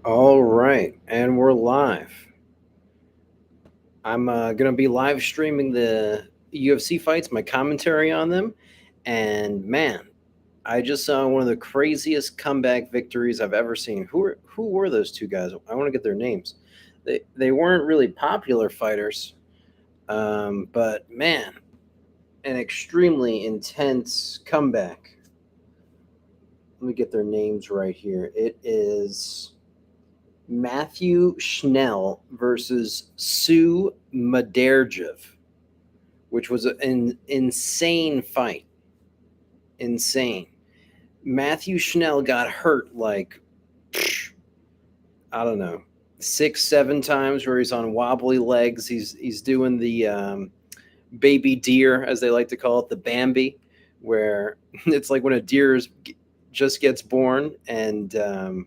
All right, and we're live. I'm going to be live streaming the UFC fights, my commentary on them. And man, I just saw one of the craziest comeback victories I've ever seen. Who were those two guys? I want to get their names. They weren't really popular fighters, but man, an extremely intense comeback. Let me get their names right here. It is Matthew Schnell versus Sue Maderjev, which was an insane fight. Insane. Matthew Schnell got hurt like, I don't know, 6, 7 times where he's on wobbly legs. He's doing the baby deer, as they like to call it, the Bambi, where it's like when a deer just gets born and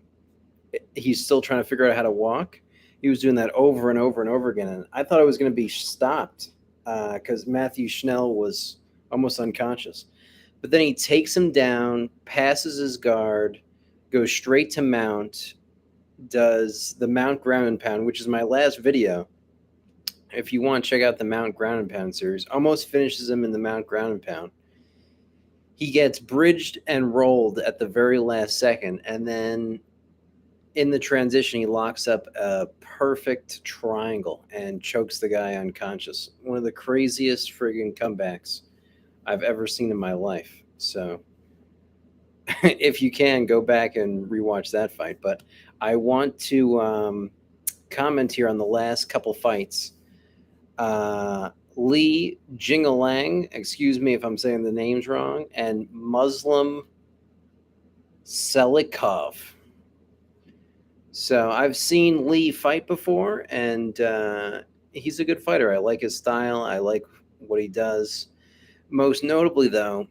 he's still trying to figure out how to walk. He was doing that over and over and over again, and I thought it was going to be stopped because Matthew Schnell was almost unconscious. But then he takes him down, passes his guard, goes straight to mount, does the mount ground and pound, which is my last video. If you want, check out the mount ground and pound series. Almost finishes him in the mount ground and pound. He gets bridged and rolled at the very last second, and then in the transition, he locks up a perfect triangle and chokes the guy unconscious. One of the craziest friggin' comebacks I've ever seen in my life. So, if you can, go back and rewatch that fight. But I want to comment here on the last couple fights. Lee Jingalang, excuse me if I'm saying the names wrong, and Muslim Selikov. So I've seen Lee fight before, and he's a good fighter. I like his style. I like what he does. Most notably, though,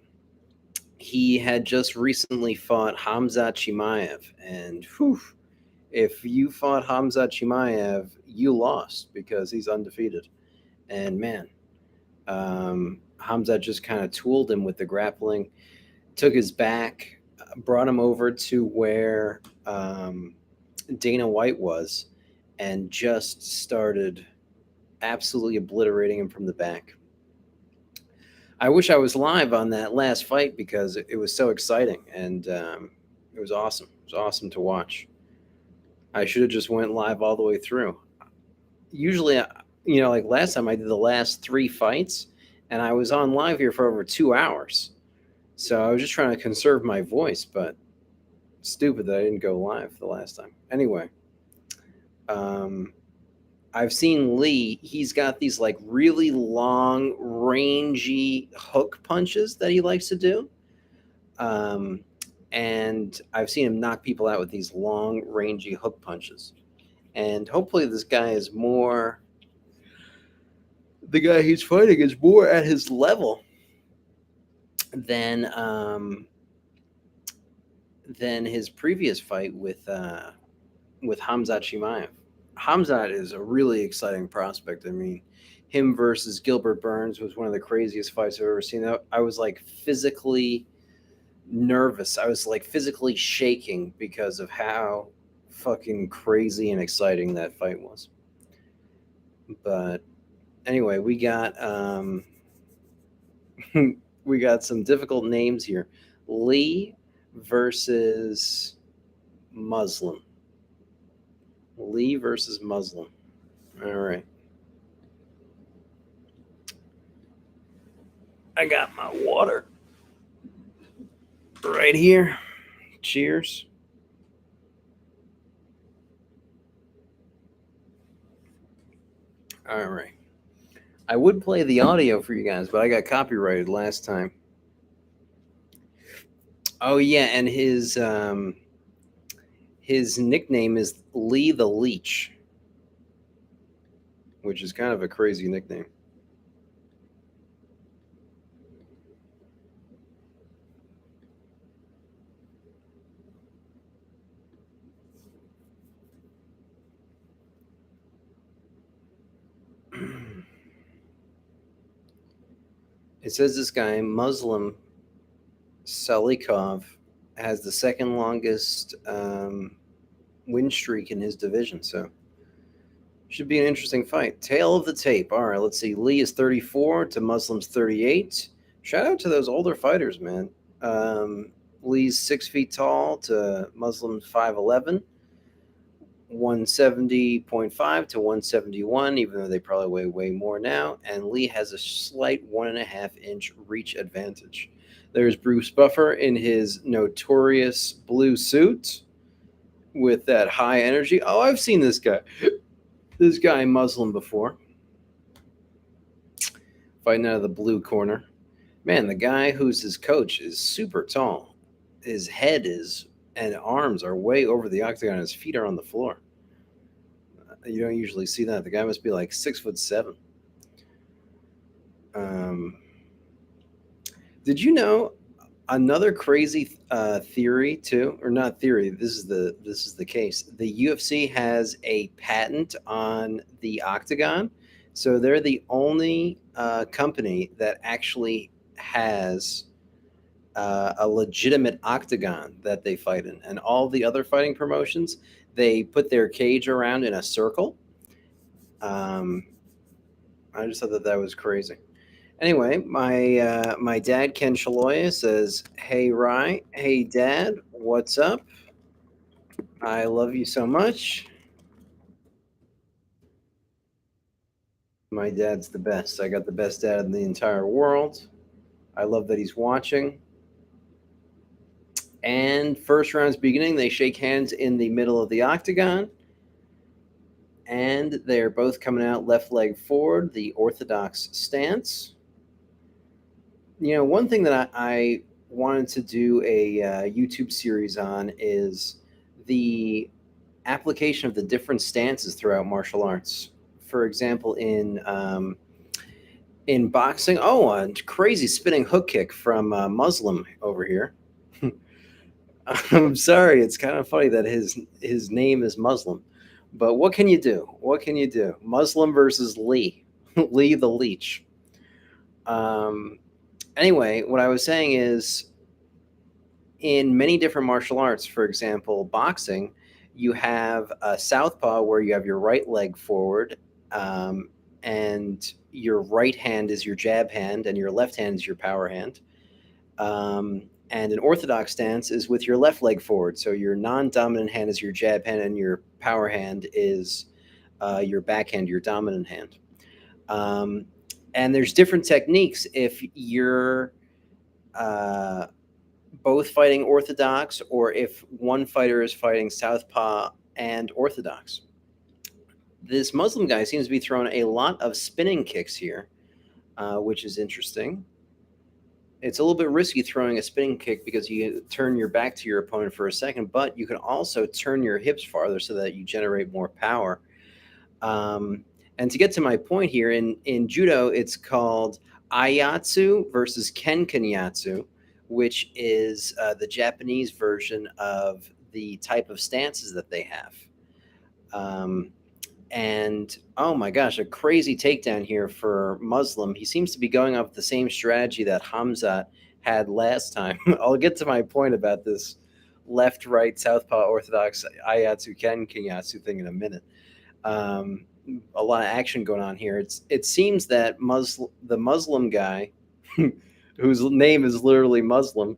he had just recently fought Hamzat Chimaev, and whew, if you fought Hamzat Chimaev, you lost because he's undefeated. And man, Hamzat just kind of tooled him with the grappling, took his back, brought him over to where Dana White was, and just started absolutely obliterating him from the back. I wish I was live on that last fight because it was so exciting and it was awesome. It was awesome to watch. I should have just went live all the way through. Usually, like last time I did the last 3 fights, and I was on live here for over 2 hours. So I was just trying to conserve my voice, but stupid that I didn't go live the last time. Anyway, um, I've seen Lee. He's got these like really long, rangy hook punches that he likes to do. Um, and I've seen him knock people out with these long, rangy hook punches. And hopefully, this guy is more. The guy he's fighting is more at his level than his previous fight with Hamzat Chimaev. Hamzat is a really exciting prospect. I mean, him versus Gilbert Burns was one of the craziest fights I've ever seen. I was like physically nervous. I was like physically shaking because of how fucking crazy and exciting that fight was. But anyway, we got some difficult names here. Lee versus Muslim. Lee versus Muslim. All right. I got my water right here. Cheers. All right. I would play the audio for you guys, but I got copyrighted last time. Oh yeah, and his nickname is Lee the Leech, which is kind of a crazy nickname. It says this guy, Muslim Salikov, has the second longest win streak in his division. So should be an interesting fight. Tail of the tape. All right, let's see. Lee is 34 to Muslim's 38. Shout out to those older fighters, man. Um, Lee's 6 feet tall to Muslim's 5'11", 170.5 to 171, even though they probably weigh way more now. And Lee has a slight 1.5 inch reach advantage. There's Bruce Buffer in his notorious blue suit with that high energy. Oh, I've seen this guy. This guy Muslim before, fighting out of the blue corner. Man, the guy who's his coach is super tall. His head is and arms are way over the octagon. His feet are on the floor. You don't usually see that. The guy must be like 6'7". Um, did you know another crazy theory too, or not theory? This is the case. The UFC has a patent on the octagon, so they're the only company that actually has a legitimate octagon that they fight in, and all the other fighting promotions they put their cage around in a circle. Um, I just thought that was crazy. Anyway, my dad Ken Shaloya says, "Hey Rye, hey Dad, what's up? I love you so much. My dad's the best. I got the best dad in the entire world. I love that he's watching." And first round's beginning. They shake hands in the middle of the octagon, and they're both coming out left leg forward, the orthodox stance. One thing that I wanted to do a YouTube series on is the application of the different stances throughout martial arts. For example, in boxing, oh, a crazy spinning hook kick from Muslim over here. I'm sorry, it's kind of funny that his name is Muslim, but what can you do? What can you do? Muslim versus Lee, Lee the Leech. Um, anyway, what I was saying is, in many different martial arts, for example, boxing, you have a southpaw where you have your right leg forward, um, and your right hand is your jab hand, and your left hand is your power hand. And an orthodox stance is with your left leg forward. So your non-dominant hand is your jab hand, and your power hand is your backhand, your dominant hand. Um, and there's different techniques if you're uh, both fighting orthodox, or if one fighter is fighting southpaw and orthodox. This Muslim guy seems to be throwing a lot of spinning kicks here, which is interesting. It's a little bit risky throwing a spinning kick because you turn your back to your opponent for a second, but you can also turn your hips farther so that you generate more power. Um, and to get to my point here, in judo, it's called Ayatsu versus Kenkanyatsu, which is the Japanese version of the type of stances that they have. Um, and oh my gosh, a crazy takedown here for Muslim. He seems to be going off the same strategy that Hamzat had last time. I'll get to my point about this left, right, southpaw, orthodox, Ayatsu, Kenkanyatsu thing in a minute. Um, a lot of action going on here. It seems that the Muslim guy, whose name is literally Muslim,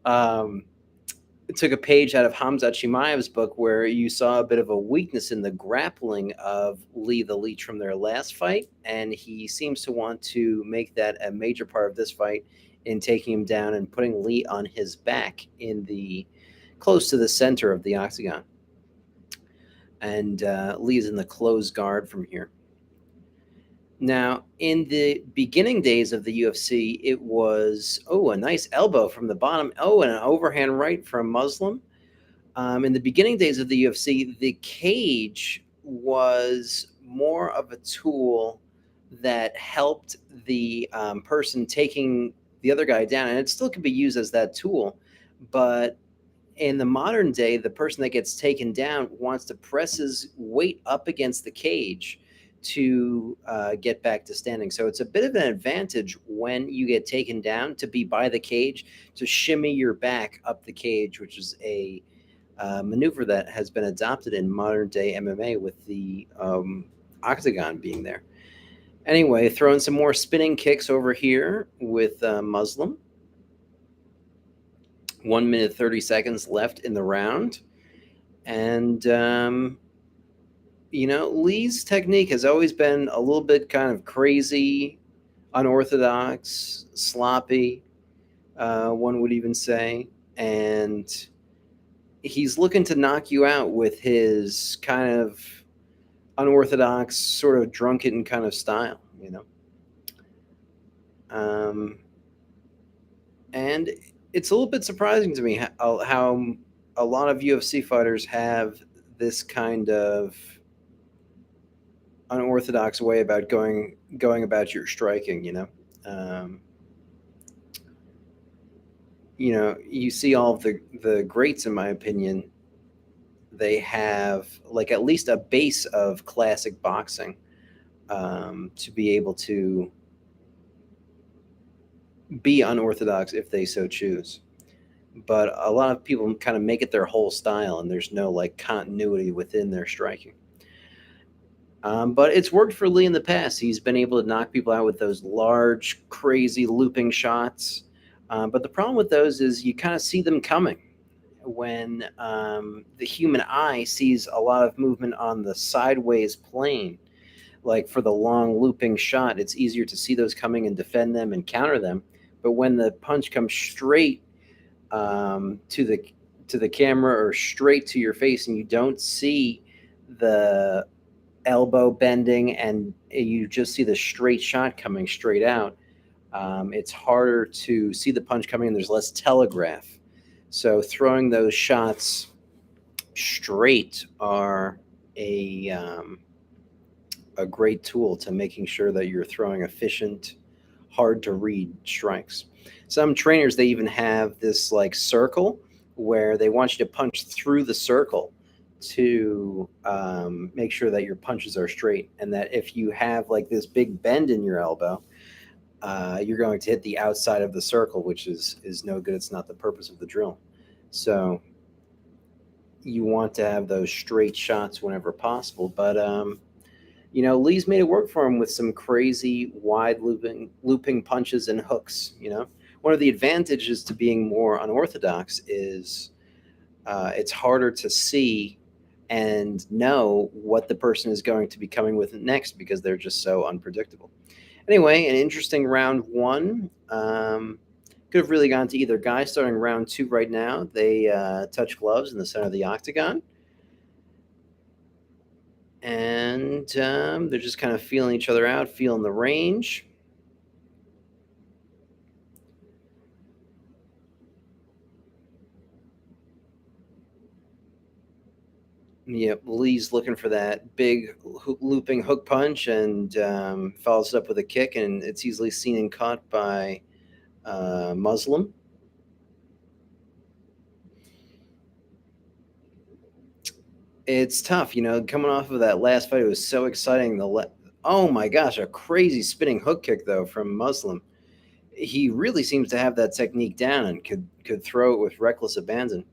um, took a page out of Hamzat Chimaev's book, where you saw a bit of a weakness in the grappling of Lee the Leech from their last fight, and he seems to want to make that a major part of this fight in taking him down and putting Lee on his back in the close to the center of the octagon. And Lee's in the closed guard from here. Now, in the beginning days of the UFC, it was, a nice elbow from the bottom. Oh, and an overhand right from Muslim. In the beginning days of the UFC, the cage was more of a tool that helped the person taking the other guy down. And it still can be used as that tool. But in the modern day, the person that gets taken down wants to press his weight up against the cage to get back to standing. So it's a bit of an advantage when you get taken down to be by the cage, to shimmy your back up the cage, which is a maneuver that has been adopted in modern day MMA with the octagon being there. Anyway, throwing some more spinning kicks over here with Muslim. 1 minute 30 seconds left in the round. And, Lee's technique has always been a little bit kind of crazy, unorthodox, sloppy, one would even say. And he's looking to knock you out with his kind of unorthodox, sort of drunken kind of style. Um, and it's a little bit surprising to me how a lot of UFC fighters have this kind of unorthodox way about going about your striking. Um, you see all of the greats, in my opinion. They have like at least a base of classic boxing to be able to be unorthodox if they so choose. But a lot of people kind of make it their whole style, and there's no like continuity within their striking. But it's worked for Lee in the past. He's been able to knock people out with those large, crazy looping shots. But the problem with those is you kind of see them coming. When the human eye sees a lot of movement on the sideways plane, like for the long looping shot, it's easier to see those coming and defend them and counter them. But when the punch comes straight to the camera or straight to your face, and you don't see the elbow bending and you just see the straight shot coming straight out, it's harder to see the punch coming, and there's less telegraph. So throwing those shots straight are a great tool to making sure that you're throwing efficient, hard to read strikes. Some trainers, they even have this like circle where they want you to punch through the circle to make sure that your punches are straight, and that if you have like this big bend in your elbow, you're going to hit the outside of the circle, which is no good. It's not the purpose of the drill. So you want to have those straight shots whenever possible. But Lee's made it work for him with some crazy wide looping punches and hooks. One of the advantages to being more unorthodox is it's harder to see and know what the person is going to be coming with next because they're just so unpredictable. Anyway, an interesting round one. Could have really gone to either guy. Starting round two right now. They touch gloves in the center of the octagon. And they're just kind of feeling each other out, feeling the range. Yep, Lee's looking for that big looping hook punch and follows it up with a kick, and it's easily seen and caught by Muslim. It's tough, coming off of that last fight, it was so exciting. Oh my gosh, a crazy spinning hook kick though from Muslim. He really seems to have that technique down and could throw it with reckless abandon.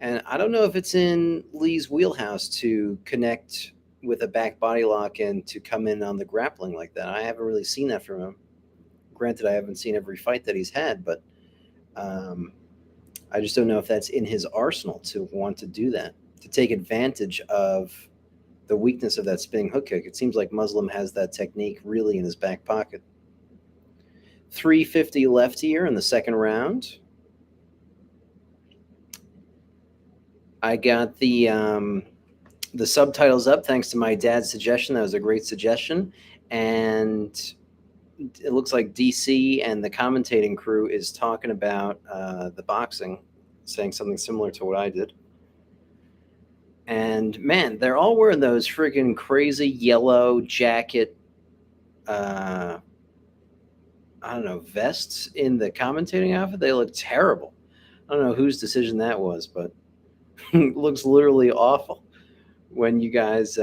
And I don't know if it's in Lee's wheelhouse to connect with a back body lock and to come in on the grappling like that. I haven't really seen that from him. Granted, I haven't seen every fight that he's had, but I just don't know if that's in his arsenal to want to do that, to take advantage of the weakness of that spinning hook kick. It seems like Muslim has that technique really in his back pocket. 3:50 left here in the second round. I got the subtitles up thanks to my dad's suggestion. That was a great suggestion. And it looks like DC and the commentating crew is talking about the boxing, saying something similar to what I did. And man, they're all wearing those freaking crazy yellow jacket, I don't know, vests in the commentating outfit. They look terrible. I don't know whose decision that was, but it looks literally awful. When you guys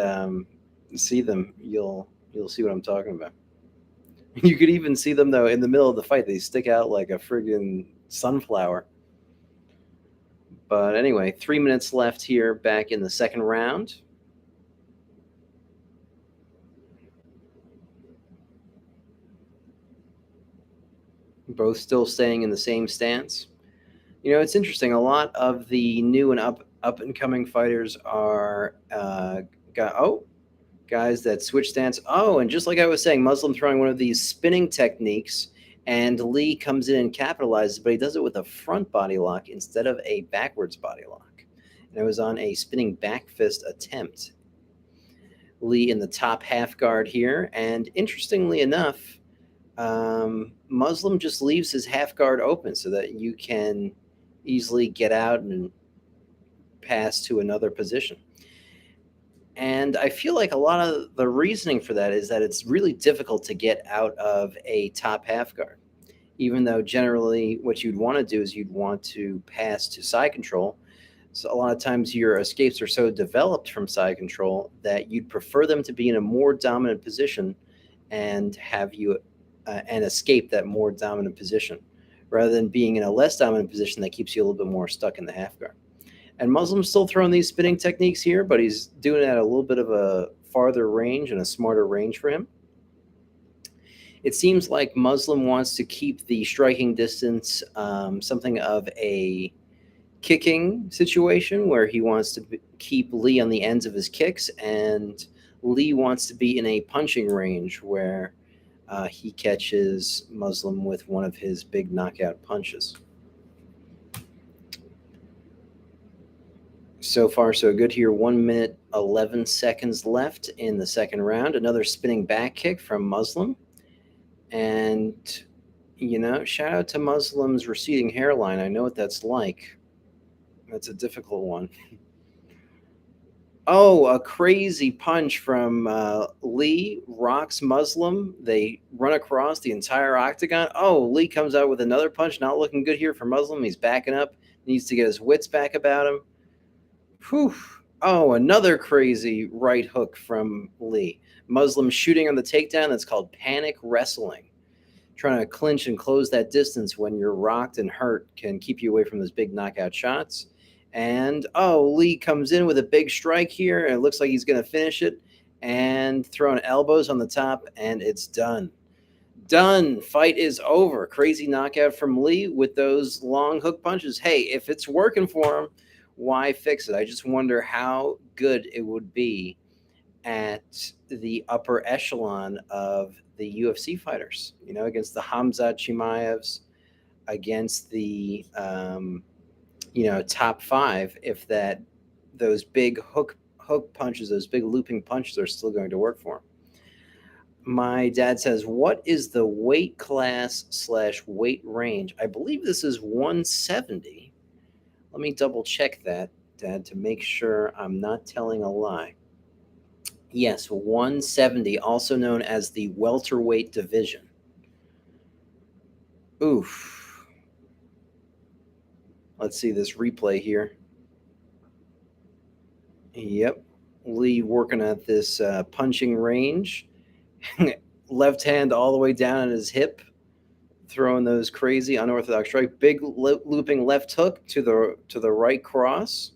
see them, you'll see what I'm talking about. You could even see them though in the middle of the fight. They stick out like a friggin' sunflower. But anyway, 3 minutes left here back in the second round. Both still staying in the same stance. It's interesting. A lot of the new and up and coming fighters are guys that switch stance. Oh, and just like I was saying, Muslim throwing one of these spinning techniques, and Lee comes in and capitalizes, but he does it with a front body lock instead of a backwards body lock. And it was on a spinning back fist attempt. Lee in the top half guard here, and interestingly enough, Muslim just leaves his half guard open so that you can easily get out and pass to another position. And I feel like a lot of the reasoning for that is that it's really difficult to get out of a top half guard, even though generally what you'd want to do is you'd want to pass to side control. So a lot of times your escapes are so developed from side control that you'd prefer them to be in a more dominant position and have you and escape that more dominant position rather than being in a less dominant position that keeps you a little bit more stuck in the half guard. And Muslim's still throwing these spinning techniques here, but he's doing it at a little bit of a farther range and a smarter range for him. It seems like Muslim wants to keep the striking distance something of a kicking situation where he wants to keep Lee on the ends of his kicks, and Lee wants to be in a punching range where he catches Muslim with one of his big knockout punches. So far, so good here. 1 minute, 11 seconds left in the second round. Another spinning back kick from Muslim. And, shout out to Muslim's receding hairline. I know what that's like. That's a difficult one. Oh, a crazy punch from Lee, rocks Muslim. They run across the entire octagon. Oh, Lee comes out with another punch. Not looking good here for Muslim. He's backing up. Needs to get his wits back about him. Whew. Oh, another crazy right hook from Lee. Muslim shooting on the takedown. That's called panic wrestling. Trying to clinch and close that distance when you're rocked and hurt can keep you away from those big knockout shots. And, Lee comes in with a big strike here, and it looks like he's going to finish it. And throwing elbows on the top, and it's done. Done. Fight is over. Crazy knockout from Lee with those long hook punches. Hey, if it's working for him, why fix it? I just wonder how good it would be at the upper echelon of the UFC fighters, against the Hamzat Chimaevs, against the, top five, if those big hook punches, those big looping punches are still going to work for him. My dad says, what is the weight class / weight range? I believe this is 170. Let me double check that, Dad, to make sure I'm not telling a lie. Yes, 170, also known as the welterweight division. Oof. Let's see this replay here. Yep. Lee working at this punching range. Left hand all the way down on his hip, throwing those crazy unorthodox strike. Big looping left hook to the right cross.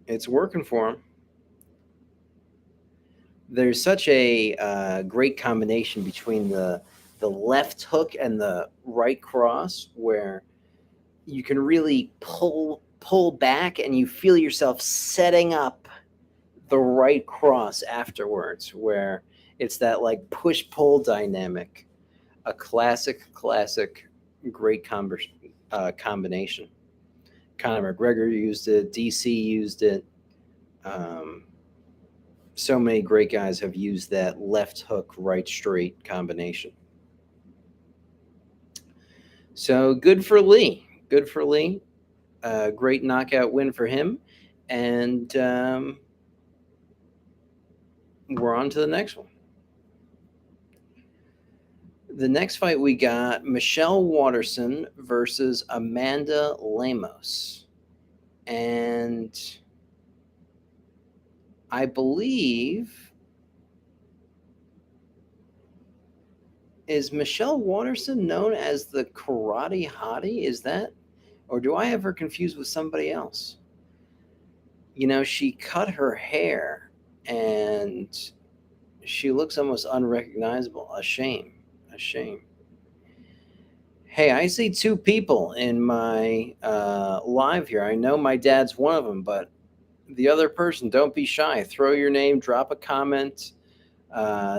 It's working for him. There's such a great combination between the left hook and the right cross, where you can really pull back and you feel yourself setting up the right cross afterwards, where it's that like push-pull dynamic. A classic great combination. Conor McGregor used it. DC used it. So many great guys have used that left hook, right straight combination. So good for Lee. Good for Lee. Great knockout win for him. And we're on to the next one. The next fight we got Michelle Waterson versus Amanda Lemos. And I believe, is Michelle Waterson known as the Karate Hottie? Is that Or do I have her confused with somebody else? She cut her hair and she looks almost unrecognizable. A shame. A shame. Hey, I see two people in my live here. I know my dad's one of them, but the other person, don't be shy. Throw your name, drop a comment,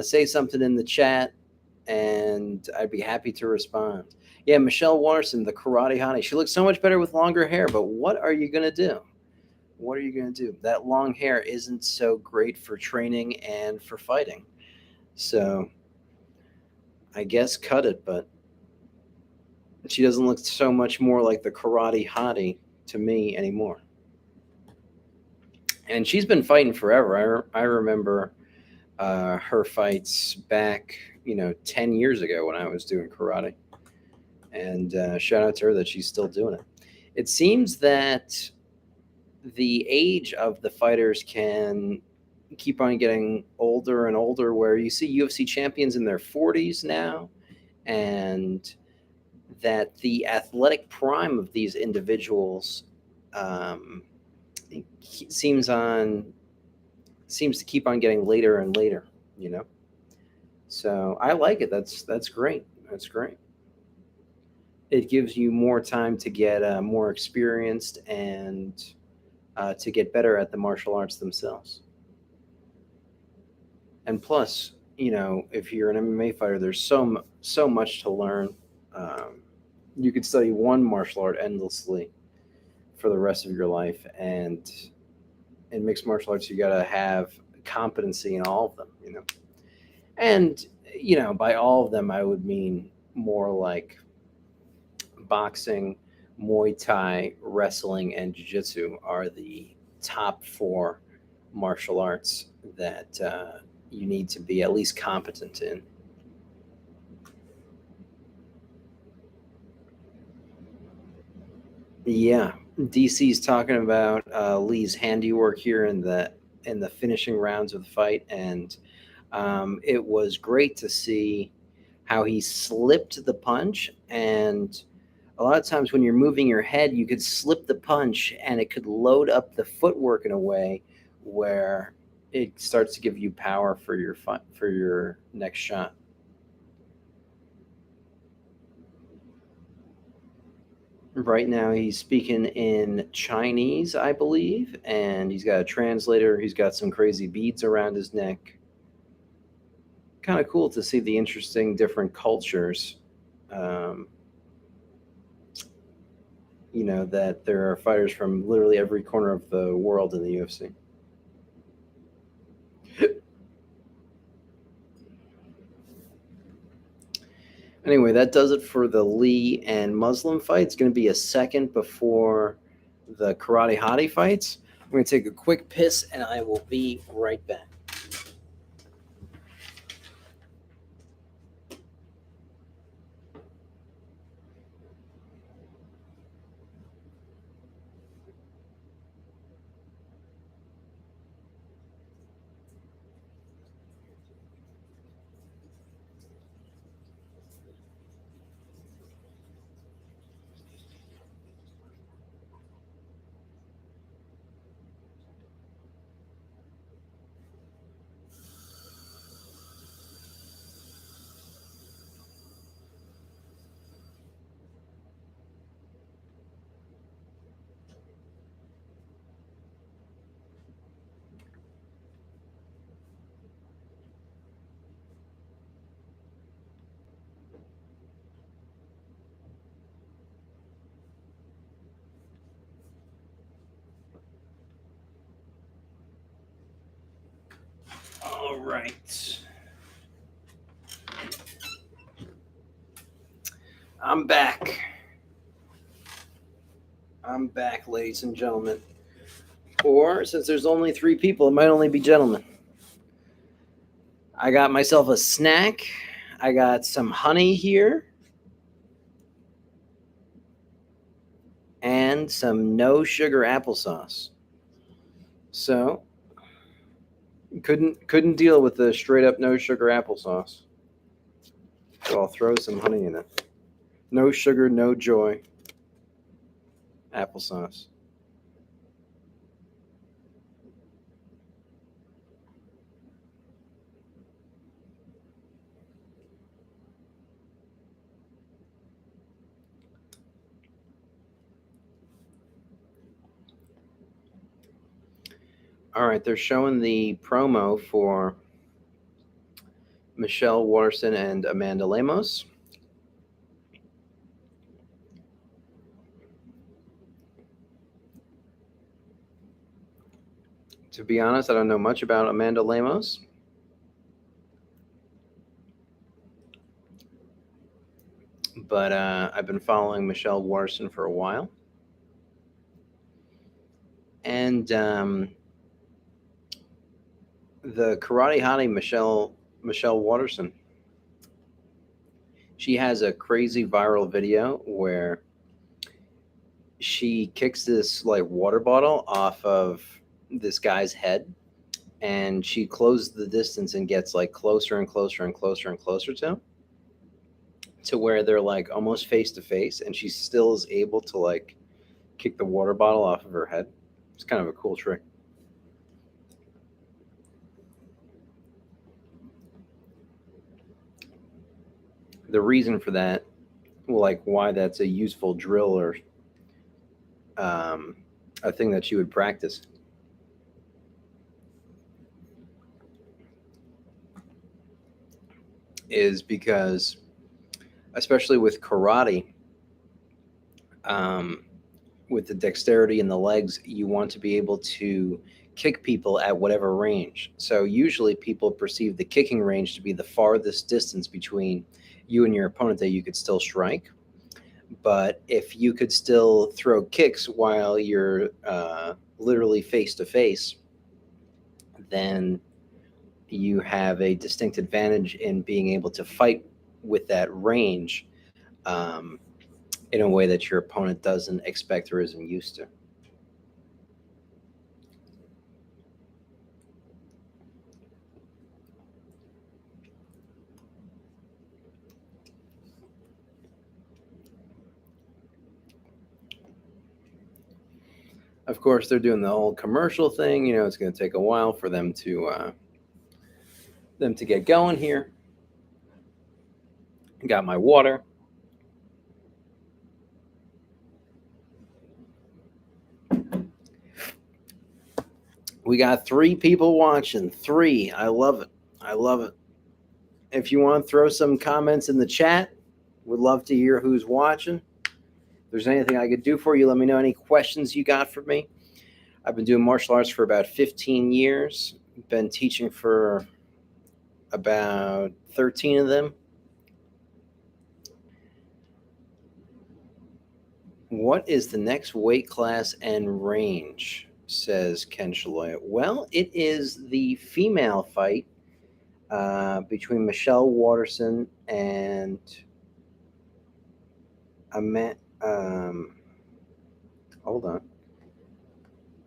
say something in the chat, and I'd be happy to respond. Yeah, Michelle Watterson, the karate hottie. She looks so much better with longer hair, but what are you going to do? What are you going to do? That long hair isn't so great for training and for fighting. So I guess cut it, but she doesn't look so much more like the karate hottie to me anymore. And she's been fighting forever. I remember her fights back, 10 years ago when I was doing karate. And shout out to her that she's still doing it. It seems that the age of the fighters can keep on getting older and older, where you see UFC champions in their 40s now, and that the athletic prime of these individuals um, seems to keep on getting later and later. So I like it. That's great. That's great. It gives you more time to get more experienced and to get better at the martial arts themselves. And plus, if you're an MMA fighter, there's so much to learn. Um, you could study one martial art endlessly for the rest of your life, and in mixed martial arts, you got to have competency in all of them. And by all of them, I would mean more like boxing, Muay Thai, wrestling, and Jiu-Jitsu are the top four martial arts that you need to be at least competent in. Yeah, DC's talking about Lee's handiwork here in the finishing rounds of the fight, and it was great to see how he slipped the punch. And a lot of times when you're moving your head, you could slip the punch, and it could load up the footwork in a way where it starts to give you power for your next shot. Right now, he's speaking in Chinese, I believe, and he's got a translator. He's got some crazy beads around his neck. Kind of cool to see the interesting different cultures. Um, that there are fighters from literally every corner of the world in the UFC. Anyway, that does it for the Lee and Muslim fight. It's going to be a second before the Karate Hottie fights. I'm going to take a quick piss, and I will be right back. All right. I'm back. I'm back, ladies and gentlemen. Or, since there's only three people, it might only be gentlemen. I got myself a snack. I got some honey here. And some no sugar applesauce. So, couldn't deal with the straight up no sugar applesauce. So I'll throw some honey in it. No sugar, no joy. Applesauce. All right, they're showing the promo for Michelle Waterson and Amanda Lemos. To be honest, I don't know much about Amanda Lemos. But I've been following Michelle Waterson for a while. And the Karate Hottie Michelle Waterson, she has a crazy viral video where she kicks this like water bottle off of this guy's head, and she closes the distance and gets like closer and closer and closer and closer to where they're like almost face to face, and she still is able to like kick the water bottle off of her head. It's kind of a cool trick. The reason for that, like why that's a useful drill or a thing that you would practice, is because, especially with karate, um, with the dexterity in the legs, you want to be able to kick people at whatever range. So usually people perceive the kicking range to be the farthest distance between you and your opponent that you could still strike. But if you could still throw kicks while you're literally face to face, then you have a distinct advantage in being able to fight with that range um, in a way that your opponent doesn't expect or isn't used to. Of course, they're doing the whole commercial thing. You know, it's going to take a while for them to get going here. Got my water. We got 3 people watching. 3. I love it. I love it. If you want to throw some comments in the chat, would love to hear who's watching. If there's anything I could do for you, let me know. Any questions you got for me? I've been doing martial arts for about 15 years. Been teaching for about 13 of them. What is the next weight class and range? Says Ken Shaloya. Well, it is the female fight between Michelle Waterson and hold on.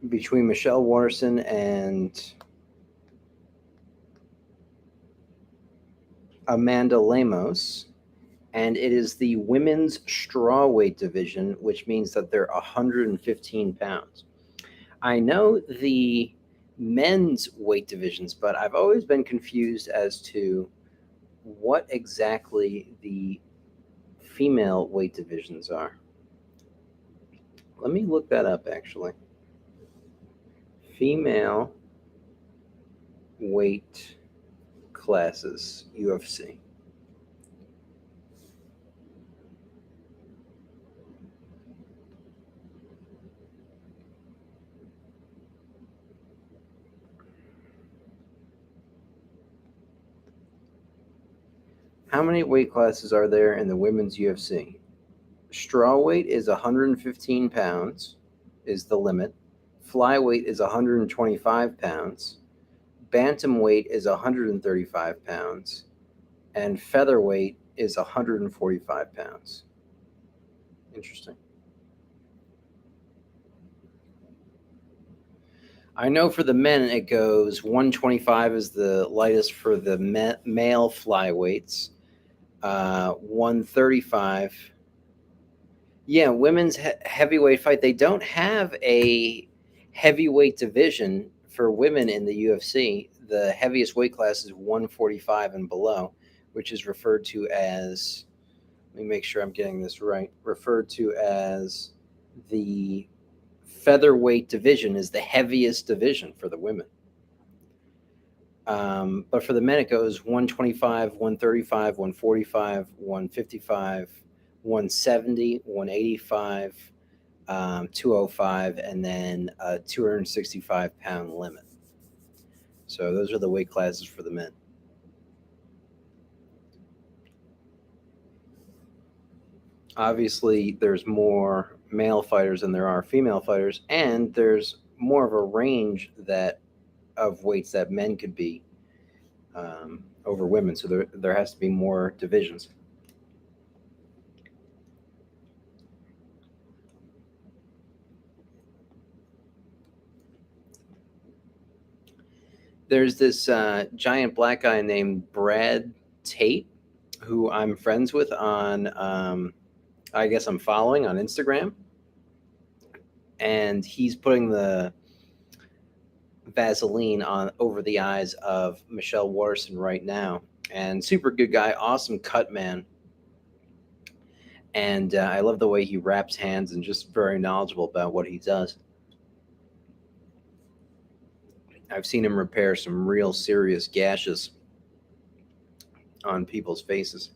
Between Michelle Waterson and Amanda Lemos, and it is the women's strawweight division, which means that they're 115 pounds. I know the men's weight divisions, but I've always been confused as to what exactly the female weight divisions are. Let me look that up, actually. Female weight classes, UFC. How many weight classes are there in the women's UFC? Strawweight is 115 pounds, is the limit. Flyweight is 125 pounds. Bantamweight is 135 pounds. And featherweight is 145 pounds. Interesting. I know for the men it goes 125 is the lightest for the male flyweights. 135 Yeah, women's heavyweight fight. They don't have a heavyweight division for women in the UFC. The heaviest weight class is 145 and below, which is referred to as, let me make sure I'm getting this right, referred to as the featherweight division is the heaviest division for the women. But for the men, it goes 125, 135, 145, 155, 170, 185, 205, and then a 265-pound limit. So those are the weight classes for the men. Obviously, there's more male fighters than there are female fighters, and there's more of a range that of weights that men could be over women. So there has to be more divisions. There's this giant black guy named Brad Tate, who I'm friends with on, I guess I'm following on Instagram. And he's putting the Vaseline on over the eyes of Michelle Watterson right now. And super good guy, awesome cut man. And I love the way he wraps hands and just very knowledgeable about what he does. I've seen him repair some real serious gashes on people's faces.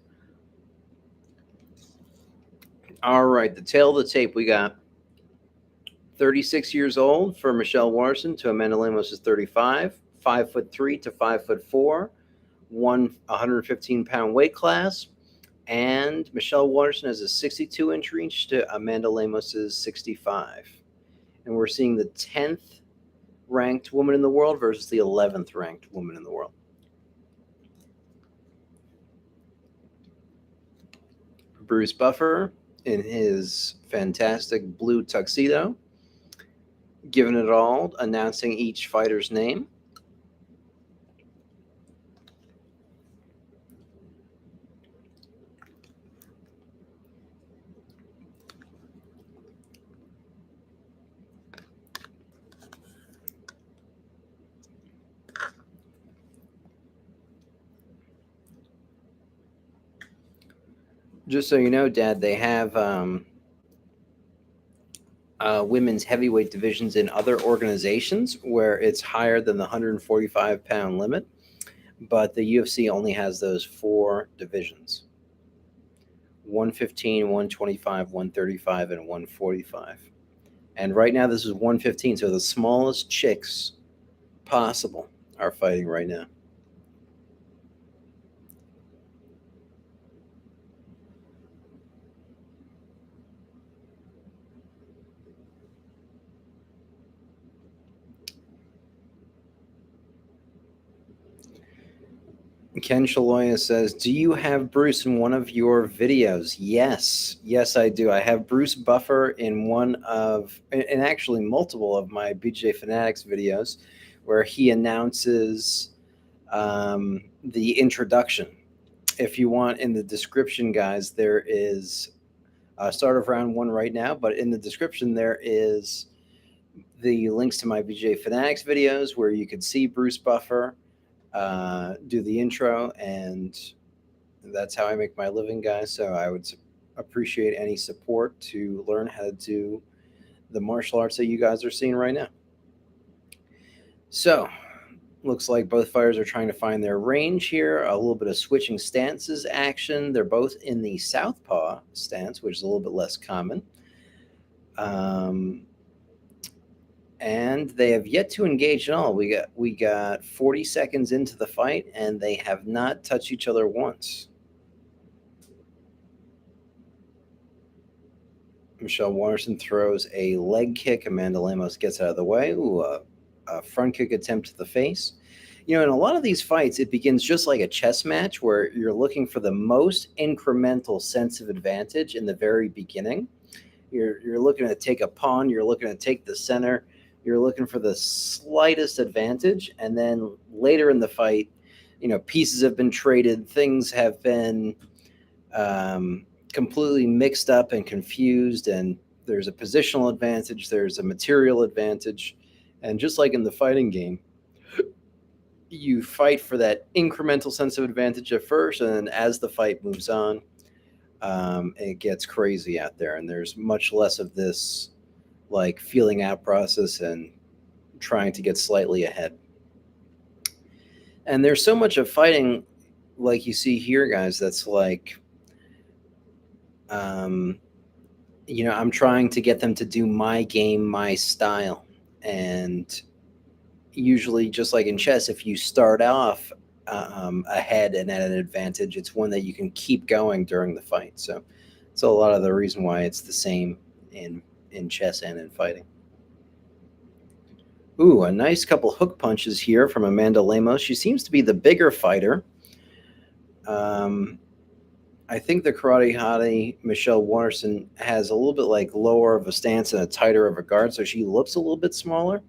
All right, the tail of the tape, we got 36 years old for Michelle Watterson to Amanda Lemos is 35, 5'3" to 5'4", 115-pound weight class. And Michelle Watterson has a 62-inch reach to Amanda Lemos's 65. And we're seeing the 10th ranked woman in the world versus the 11th ranked woman in the world. Bruce Buffer in his fantastic blue tuxedo, giving it all, announcing each fighter's name. Just so you know, Dad, they have women's heavyweight divisions in other organizations where it's higher than the 145-pound limit, but the UFC only has those four divisions: 115, 125, 135, and 145. And right now, this is 115, so the smallest chicks possible are fighting right now. Ken Shaloya says, "Do you have Bruce in one of your videos?" Yes, I do. I have Bruce Buffer in one of, and actually multiple of my Bjjfanatics videos, where he announces the introduction. If you want, in the description, guys, there is a start of round one right now, but in the description there is the links to my Bjjfanatics videos where you could see Bruce Buffer do the intro, and that's how I make my living, guys. So I would appreciate any support to learn how to do the martial arts that you guys are seeing right now. So looks like both fighters are trying to find their range here. A little bit of switching stances action. They're both in the southpaw stance, which is a little bit less common. And they have yet to engage at all. We got 40 seconds into the fight, and they have not touched each other once. Michelle Watterson throws a leg kick. Amanda Lemos gets out of the way. Ooh, a front kick attempt to the face. You know, in a lot of these fights, it begins just like a chess match where you're looking for the most incremental sense of advantage in the very beginning. You're looking to take a pawn. You're looking to take the center. You're looking for the slightest advantage. And then later in the fight, you know, pieces have been traded. Things have been completely mixed up and confused, and there's a positional advantage, there's a material advantage, and just like in the fighting game, you fight for that incremental sense of advantage at first, and then as the fight moves on, it gets crazy out there, and there's much less of this like feeling out process and trying to get slightly ahead. And there's so much of fighting, like you see here, guys, that's like, um, I'm trying to get them to do my game, my style. And usually, just like in chess, if you start off ahead and at an advantage, it's one that you can keep going during the fight. So it's a lot of the reason why it's the same in chess and in fighting. Ooh, a nice couple hook punches here from Amanda Lemos. She seems to be the bigger fighter. Um, I think the karate hottie Michelle Watterson has a little bit like lower of a stance and a tighter of a guard, so she looks a little bit smaller.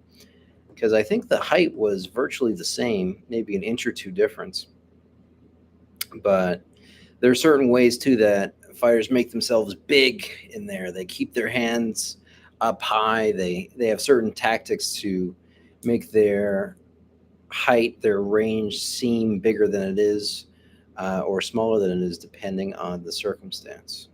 Because I think the height was virtually the same, maybe an inch or two difference. But there are certain ways too that fighters make themselves big in there. They keep their hands up high. They have certain tactics to make their height, their range seem bigger than it is, or smaller than it is, depending on the circumstance.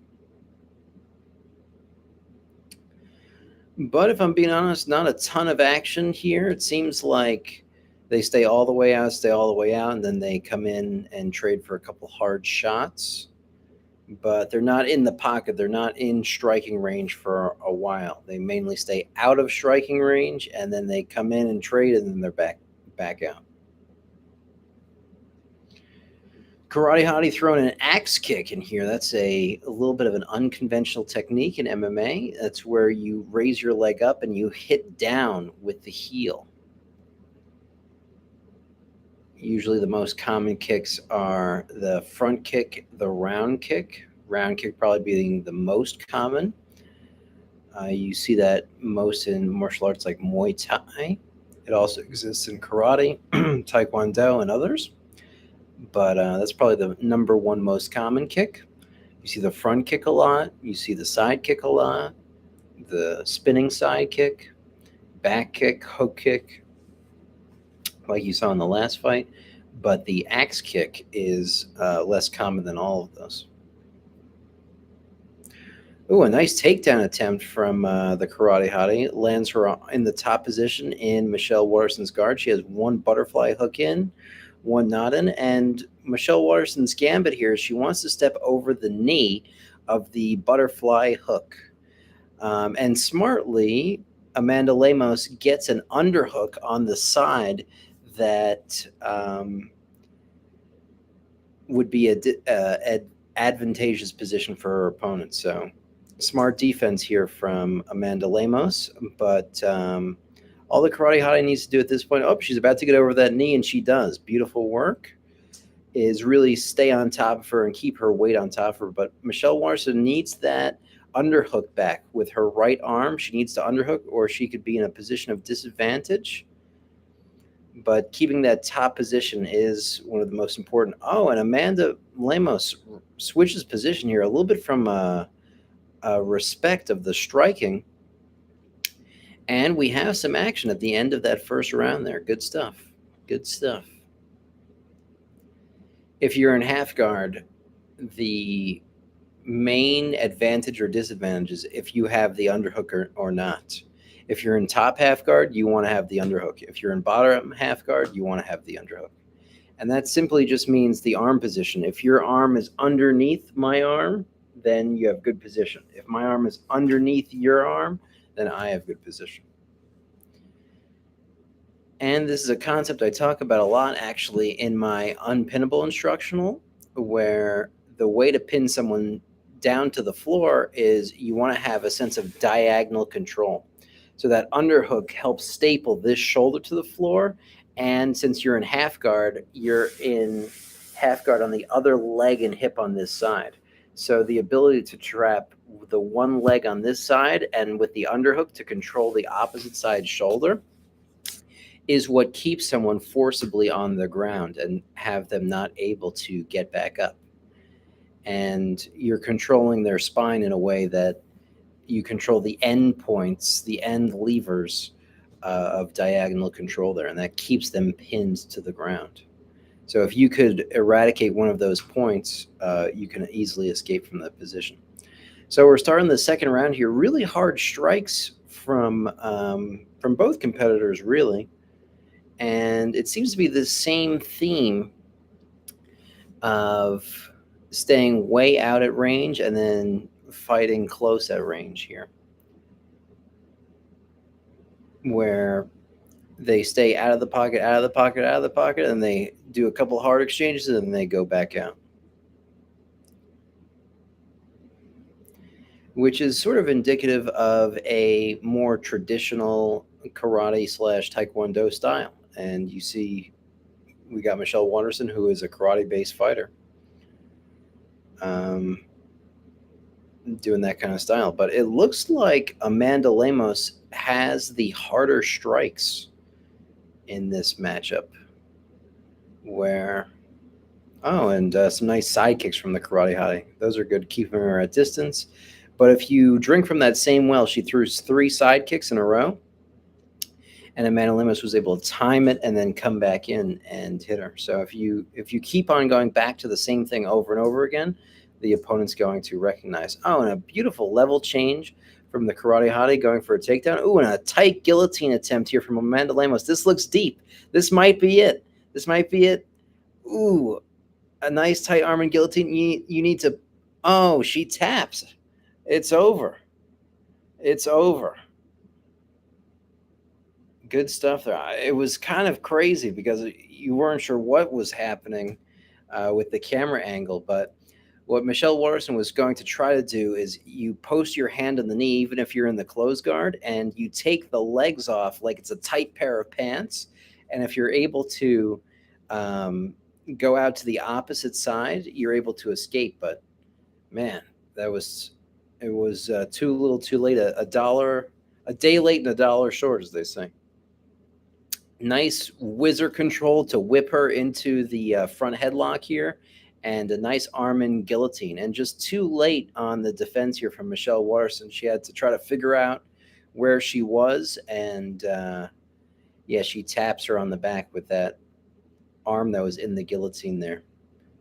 But if I'm being honest, not a ton of action here. It seems like they stay all the way out, stay all the way out, and then they come in and trade for a couple hard shots. But they're not in the pocket. They're not in striking range for a while. They mainly stay out of striking range, and then they come in and trade, and then they're back out. Karate Hottie throwing an axe kick in here. That's a little bit of an unconventional technique in MMA. That's where you raise your leg up and you hit down with the heel. Usually the most common kicks are the front kick, the round kick. Round kick probably being the most common. You see that most in martial arts like Muay Thai. It also exists in karate, Taekwondo, and others. But that's probably the number one most common kick. You see the front kick a lot. You see the side kick a lot. The spinning side kick, back kick, hook kick, like you saw in the last fight. But the axe kick is less common than all of those. Ooh, a nice takedown attempt from the Karate Hottie. Lands her in the top position in Michelle Watterson's guard. She has one butterfly hook in, one not in. And Michelle Watterson's gambit here is she wants to step over the knee of the butterfly hook. And smartly, Amanda Lemos gets an underhook on the side that would be an advantageous position for her opponent. So smart defense here from Amanda Lemos, but all the Karate Hottie needs to do at this point, she's about to get over that knee, and she does. Beautiful work. Is really stay on top of her and keep her weight on top of her. But Michelle Watterson needs that underhook back with her right arm. She needs to underhook, or she could be in a position of disadvantage. But keeping that top position is one of the most important. Oh, and Amanda Lemos switches position here a little bit from a respect of the striking. And we have some action at the end of that first round there. Good stuff. Good stuff. If you're in half guard, the main advantage or disadvantage is if you have the underhook or not. If you're in top half guard, you want to have the underhook. If you're in bottom half guard, you want to have the underhook. And that simply just means the arm position. If your arm is underneath my arm, then you have good position. If my arm is underneath your arm, then I have good position. And this is a concept I talk about a lot, actually, in my unpinnable instructional, where the way to pin someone down to the floor is you want to have a sense of diagonal control. So that underhook helps staple this shoulder to the floor. And since you're in half guard, you're in half guard on the other leg and hip on this side. So the ability to trap the one leg on this side and with the underhook to control the opposite side shoulder is what keeps someone forcibly on the ground and have them not able to get back up. and you're controlling their spine in a way that you control the end points, the end levers of diagonal control there, and that keeps them pinned to the ground. So if you could eradicate one of those points, you can easily escape from that position. So we're starting the second round here. Really hard strikes from both competitors, really, and it seems to be the same theme of staying way out at range and then fighting close at range here, where they stay out of the pocket, out of the pocket, out of the pocket, and they do a couple hard exchanges and then they go back out, which is sort of indicative of a more traditional karate slash taekwondo style. And you see, we got Michelle Watterson, who is a karate based fighter, um, doing that kind of style. But it looks like Amanda Lemos has the harder strikes in this matchup, where and some nice side kicks from the karate hottie. Those are good, keeping her at distance. But if you drink from that same well, she threw 3 side kicks in a row, and Amanda Lemos was able to time it and then come back in and hit her. So if you keep on going back to the same thing over and over again, the opponent's going to recognize. Oh, and a beautiful level change from the karate hottie going for a takedown. Oh, and a tight guillotine attempt here from Amanda Lemos. This looks deep. This might be it. This might be it. Ooh, a nice tight arm and guillotine. You need to. Oh, she taps. It's over. It's over. Good stuff there. It was kind of crazy because you weren't sure what was happening with the camera angle. But what Michelle Watterson was going to try to do is you post your hand on the knee, even if you're in the close guard, and you take the legs off like it's a tight pair of pants. And if you're able to go out to the opposite side, you're able to escape. But man, it was too little, too late. A day late and a dollar short, as they say. Nice whizzer control to whip her into the front headlock here, and a nice arm and guillotine. And just too late on the defense here from Michelle Watterson. She had to try to figure out where she was, and she taps her on the back with that arm that was in the guillotine there.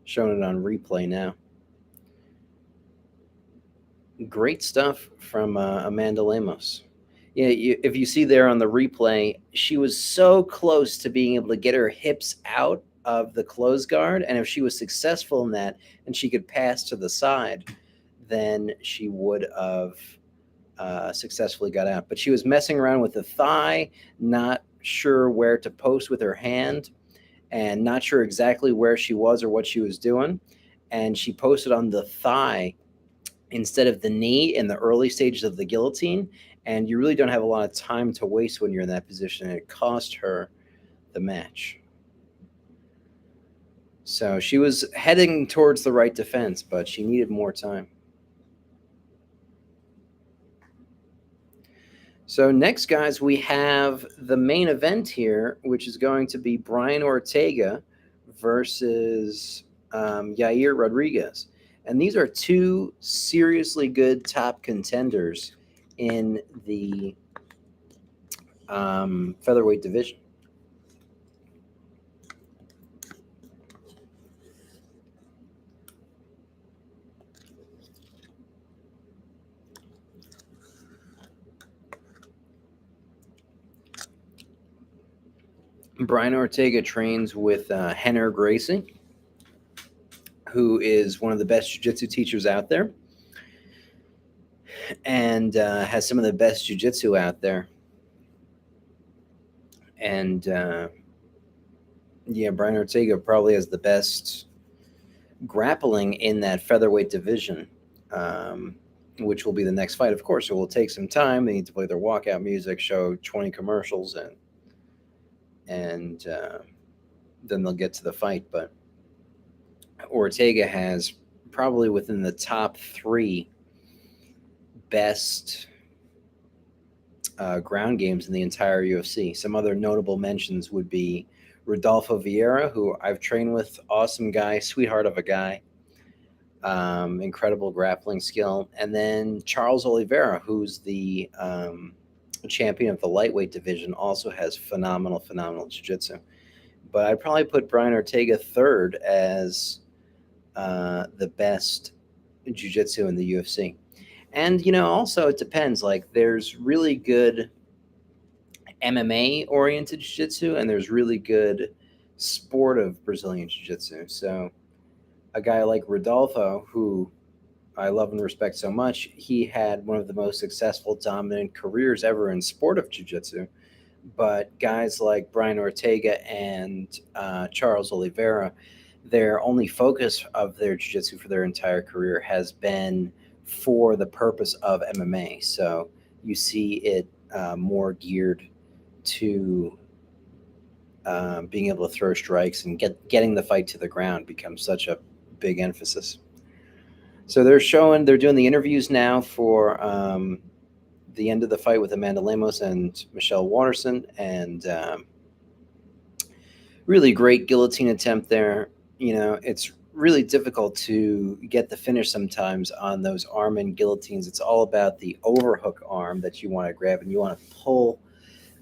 Showing it on replay now. Great stuff from Amanda Lemos. Yeah, if you see there on the replay, she was so close to being able to get her hips out of the close guard, and if she was successful in that and she could pass to the side, then she would have successfully got out. But she was messing around with the thigh, not sure where to post with her hand, and not sure exactly where she was or what she was doing, and she posted on the thigh instead of the knee in the early stages of the guillotine, and you really don't have a lot of time to waste when you're in that position, and it cost her the match. So she was heading towards the right defense, but she needed more time. So next, guys, we have the main event here, which is going to be Brian Ortega versus Yair Rodriguez. And these are 2 seriously good top contenders in the featherweight division. Brian Ortega trains with Henner Gracie, who is one of the best jiu-jitsu teachers out there, and has some of the best jiu-jitsu out there. And Brian Ortega probably has the best grappling in that featherweight division, which will be the next fight. Of course, it will take some time. They need to play their walkout music, show 20 commercials, and then they'll get to the fight. But Ortega has probably within the top 3 best ground games in the entire UFC. Some other notable mentions would be Rodolfo Vieira, who I've trained with, awesome guy, sweetheart of a guy. incredible grappling skill. And then Charles Oliveira, who's the champion of the lightweight division, also has phenomenal jiu-jitsu. But I'd probably put Brian Ortega third as the best jiu-jitsu in the UFC. And also it depends. Like there's really good MMA oriented jiu-jitsu, and there's really good sport of Brazilian jiu-jitsu. So a guy like Rodolfo, who I love and respect so much, he had one of the most successful, dominant careers ever in sport of jiu-jitsu. But guys like Brian Ortega and Charles Oliveira, their only focus of their jiu-jitsu for their entire career has been for the purpose of MMA. So you see it more geared to being able to throw strikes, and getting the fight to the ground becomes such a big emphasis. So they're doing the interviews now for the end of the fight with Amanda Lemos and Michelle Watterson, and really great guillotine attempt there. It's really difficult to get the finish sometimes on those arm and guillotines. It's all about the overhook arm that you want to grab, and you want to pull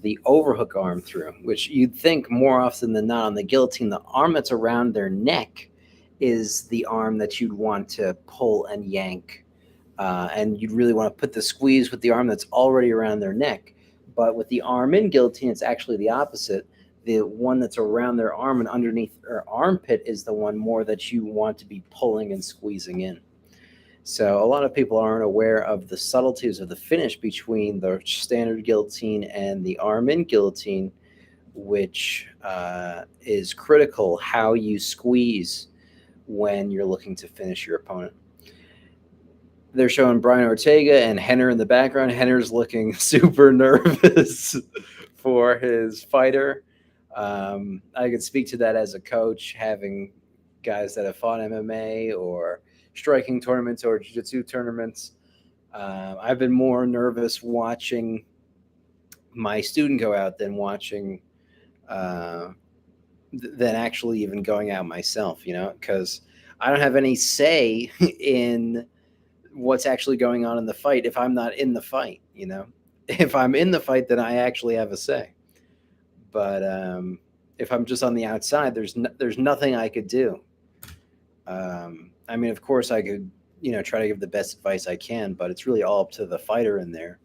the overhook arm through, which you'd think more often than not on the guillotine, the arm that's around their neck is the arm that you'd want to pull and yank. And you'd really want to put the squeeze with the arm that's already around their neck. But with the arm in guillotine, it's actually the opposite. The one that's around their arm and underneath their armpit is the one more that you want to be pulling and squeezing in. So a lot of people aren't aware of the subtleties of the finish between the standard guillotine and the arm in guillotine, which is critical how you squeeze when you're looking to finish your opponent. They're showing Brian Ortega and Henner in the background. Henner's looking super nervous for his fighter. I could speak to that as a coach, having guys that have fought MMA or striking tournaments or jiu-jitsu tournaments. I've been more nervous watching my student go out than than actually even going out myself, because I don't have any say in what's actually going on in the fight if I'm not in the fight. If I'm in the fight, then I actually have a say. But if I'm just on the outside, there's nothing I could do. I mean, of course, I could try to give the best advice I can, but it's really all up to the fighter in there.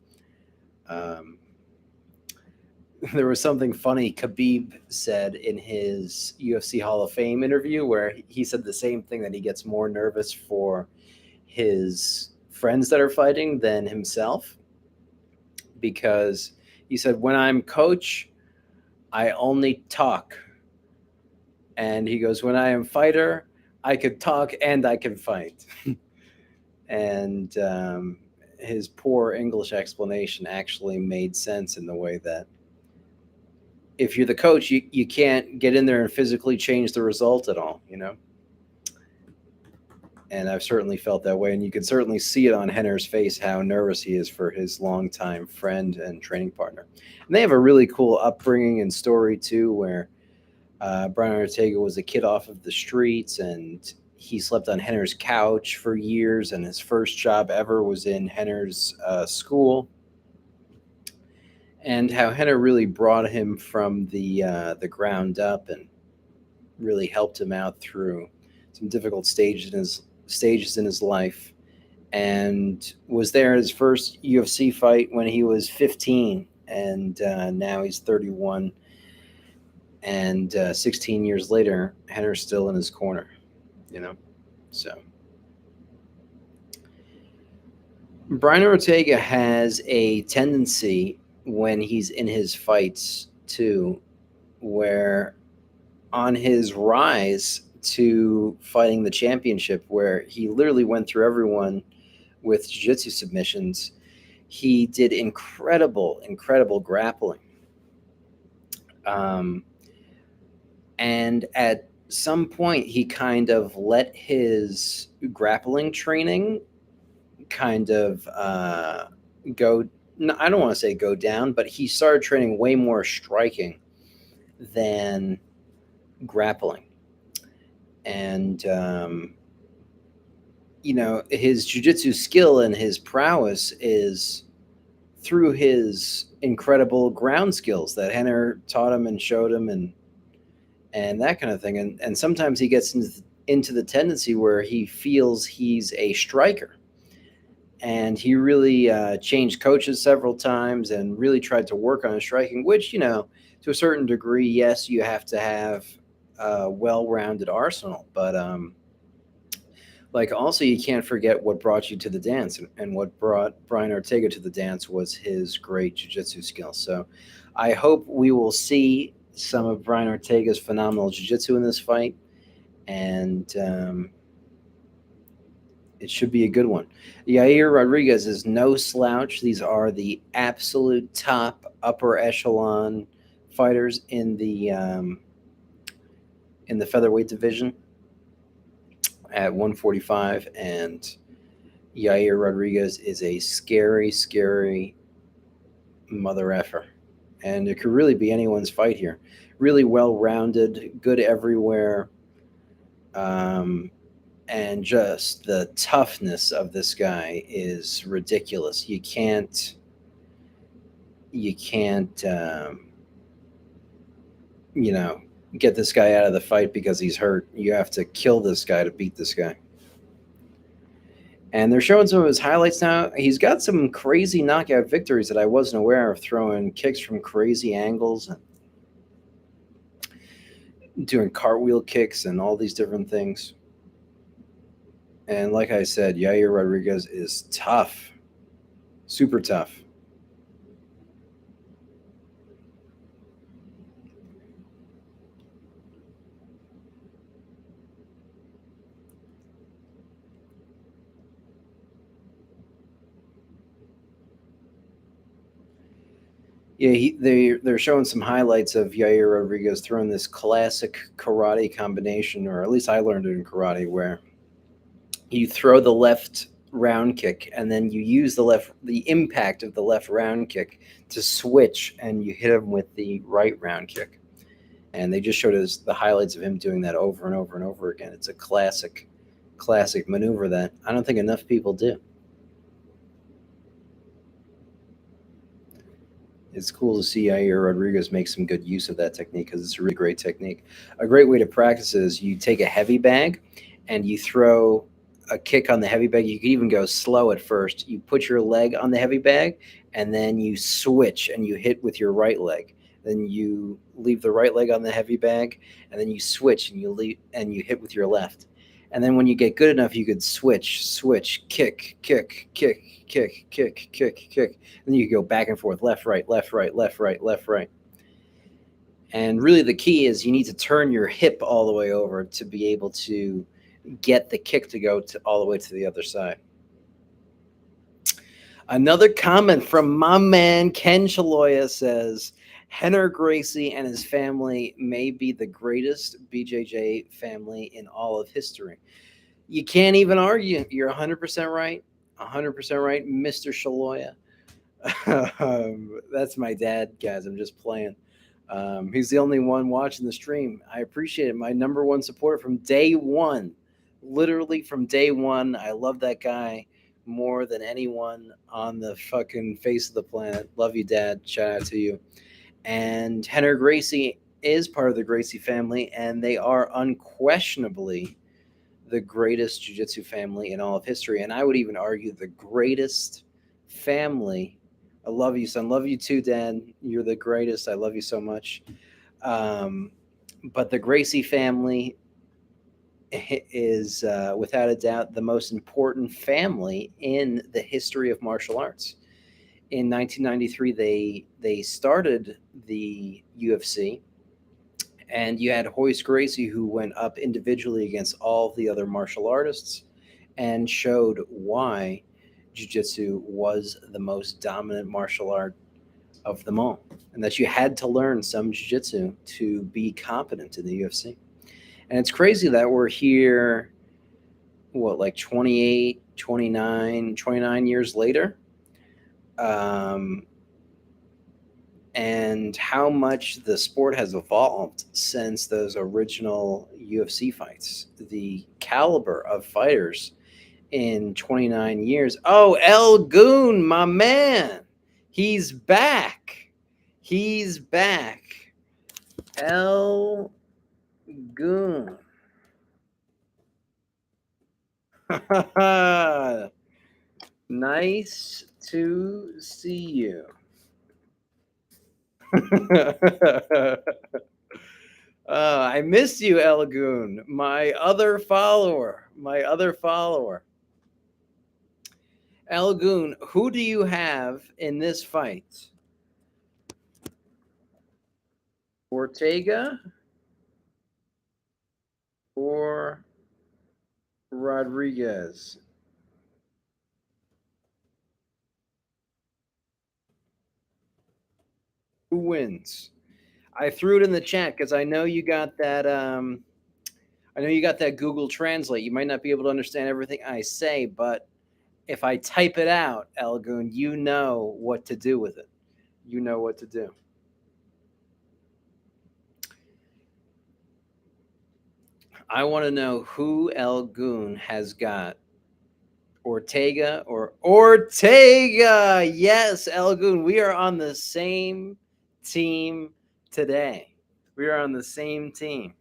There was something funny Khabib said in his UFC Hall of Fame interview, where he said the same thing, that he gets more nervous for his friends that are fighting than himself, because he said, when I'm coach, I only talk. And he goes, when I am fighter, I could talk and I can fight. And his poor English explanation actually made sense in the way that if you're the coach, you can't get in there and physically change the result at all, And I've certainly felt that way. And you can certainly see it on Henner's face, how nervous he is for his longtime friend and training partner. And they have a really cool upbringing and story, too, where Brian Ortega was a kid off of the streets, and he slept on Henner's couch for years. And his first job ever was in Henner's school. And how Henner really brought him from the ground up and really helped him out through some difficult stages in his life, and was there at his first UFC fight when he was 15, and now he's 31, and 16 years later, Henner's still in his corner, So Brian Ortega has a tendency when he's in his fights too, where on his rise to fighting the championship, where he literally went through everyone with jiu-jitsu submissions, he did incredible grappling. And at some point, he kind of let his grappling training kind of go, I don't want to say go down, but he started training way more striking than grappling. And his jiu-jitsu skill and his prowess is through his incredible ground skills that Henner taught him and showed him, and that kind of thing. And sometimes he gets into the tendency where he feels he's a striker. And he really changed coaches several times and really tried to work on his striking, which, to a certain degree, yes, you have to have a well-rounded arsenal. But also, you can't forget what brought you to the dance, and what brought Brian Ortega to the dance was his great jiu-jitsu skills. So I hope we will see some of Brian Ortega's phenomenal jiu-jitsu in this fight, and it should be a good one. Yair Rodriguez is no slouch. These are the absolute top upper echelon fighters in the featherweight division at 145, and Yair Rodriguez is a scary, scary mother effer, and it could really be anyone's fight here. Really well rounded, good everywhere. And just the toughness of this guy is ridiculous. You can't get this guy out of the fight because he's hurt. You have to kill this guy to beat this guy. And they're showing some of his highlights now. He's got some crazy knockout victories that I wasn't aware of, throwing kicks from crazy angles and doing cartwheel kicks and all these different things. And like I said, Yair Rodriguez is tough, super tough. Yeah, they're showing some highlights of Yair Rodriguez throwing this classic karate combination, or at least I learned it in karate, where you throw the left round kick and then you use the impact of the left round kick to switch, and you hit him with the right round kick. And they just showed us the highlights of him doing that over and over and over again. It's a classic maneuver that I don't think enough people do. It's cool to see Yair Rodriguez make some good use of that technique, because it's a really great technique. A great way to practice is you take a heavy bag and you throw a kick on the heavy bag. You can even go slow at first. You put your leg on the heavy bag and then you switch and you hit with your right leg. Then you leave the right leg on the heavy bag, and then you switch and you hit with your left. And then when you get good enough, you could switch, kick, kick, kick, kick, kick, kick, kick. And then you go back and forth, left, right, left, right, left, right, left, right. And really the key is you need to turn your hip all the way over to be able to get the kick to go all the way to the other side. Another comment from my man Ken Chaloya says, Henner Gracie and his family may be the greatest BJJ family in all of history. You can't even argue. You're 100% right. 100% right, Mr. Chaloya. That's my dad, guys. I'm just playing. He's the only one watching the stream. I appreciate it. My number one supporter from day one. Literally from day one. I love that guy more than anyone on the fucking face of the planet. Love you, Dad. Shout out to you. And Henner Gracie is part of the Gracie family, and they are unquestionably the greatest jiu-jitsu family in all of history. And I would even argue the greatest family. I love you, son. Love you too, Dad. You're the greatest. I love you so much. But the Gracie family is, without a doubt, the most important family in the history of martial arts. In 1993, they started the UFC, and you had Royce Gracie, who went up individually against all the other martial artists and showed why jiu-jitsu was the most dominant martial art of them all, and that you had to learn some jiu-jitsu to be competent in the UFC. And it's crazy that we're here, like 28, 29 years later, and how much the sport has evolved since those original UFC fights. The caliber of fighters in 29 years. Oh, El Goon, my man. He's back. He's back. El Goon. Nice to see you. I miss you, El Goon. My other follower. My other follower. El Goon, who do you have in this fight? Ortega or Rodriguez? Who wins? I threw it in the chat because I know you got that. I know you got that Google Translate. You might not be able to understand everything I say, but if I type it out, Elgoon, you know what to do with it. You know what to do. I want to know who Elgoon has got. Ortega or Ortega. Yes, Elgoon, we are on the same team today. We are on the same team.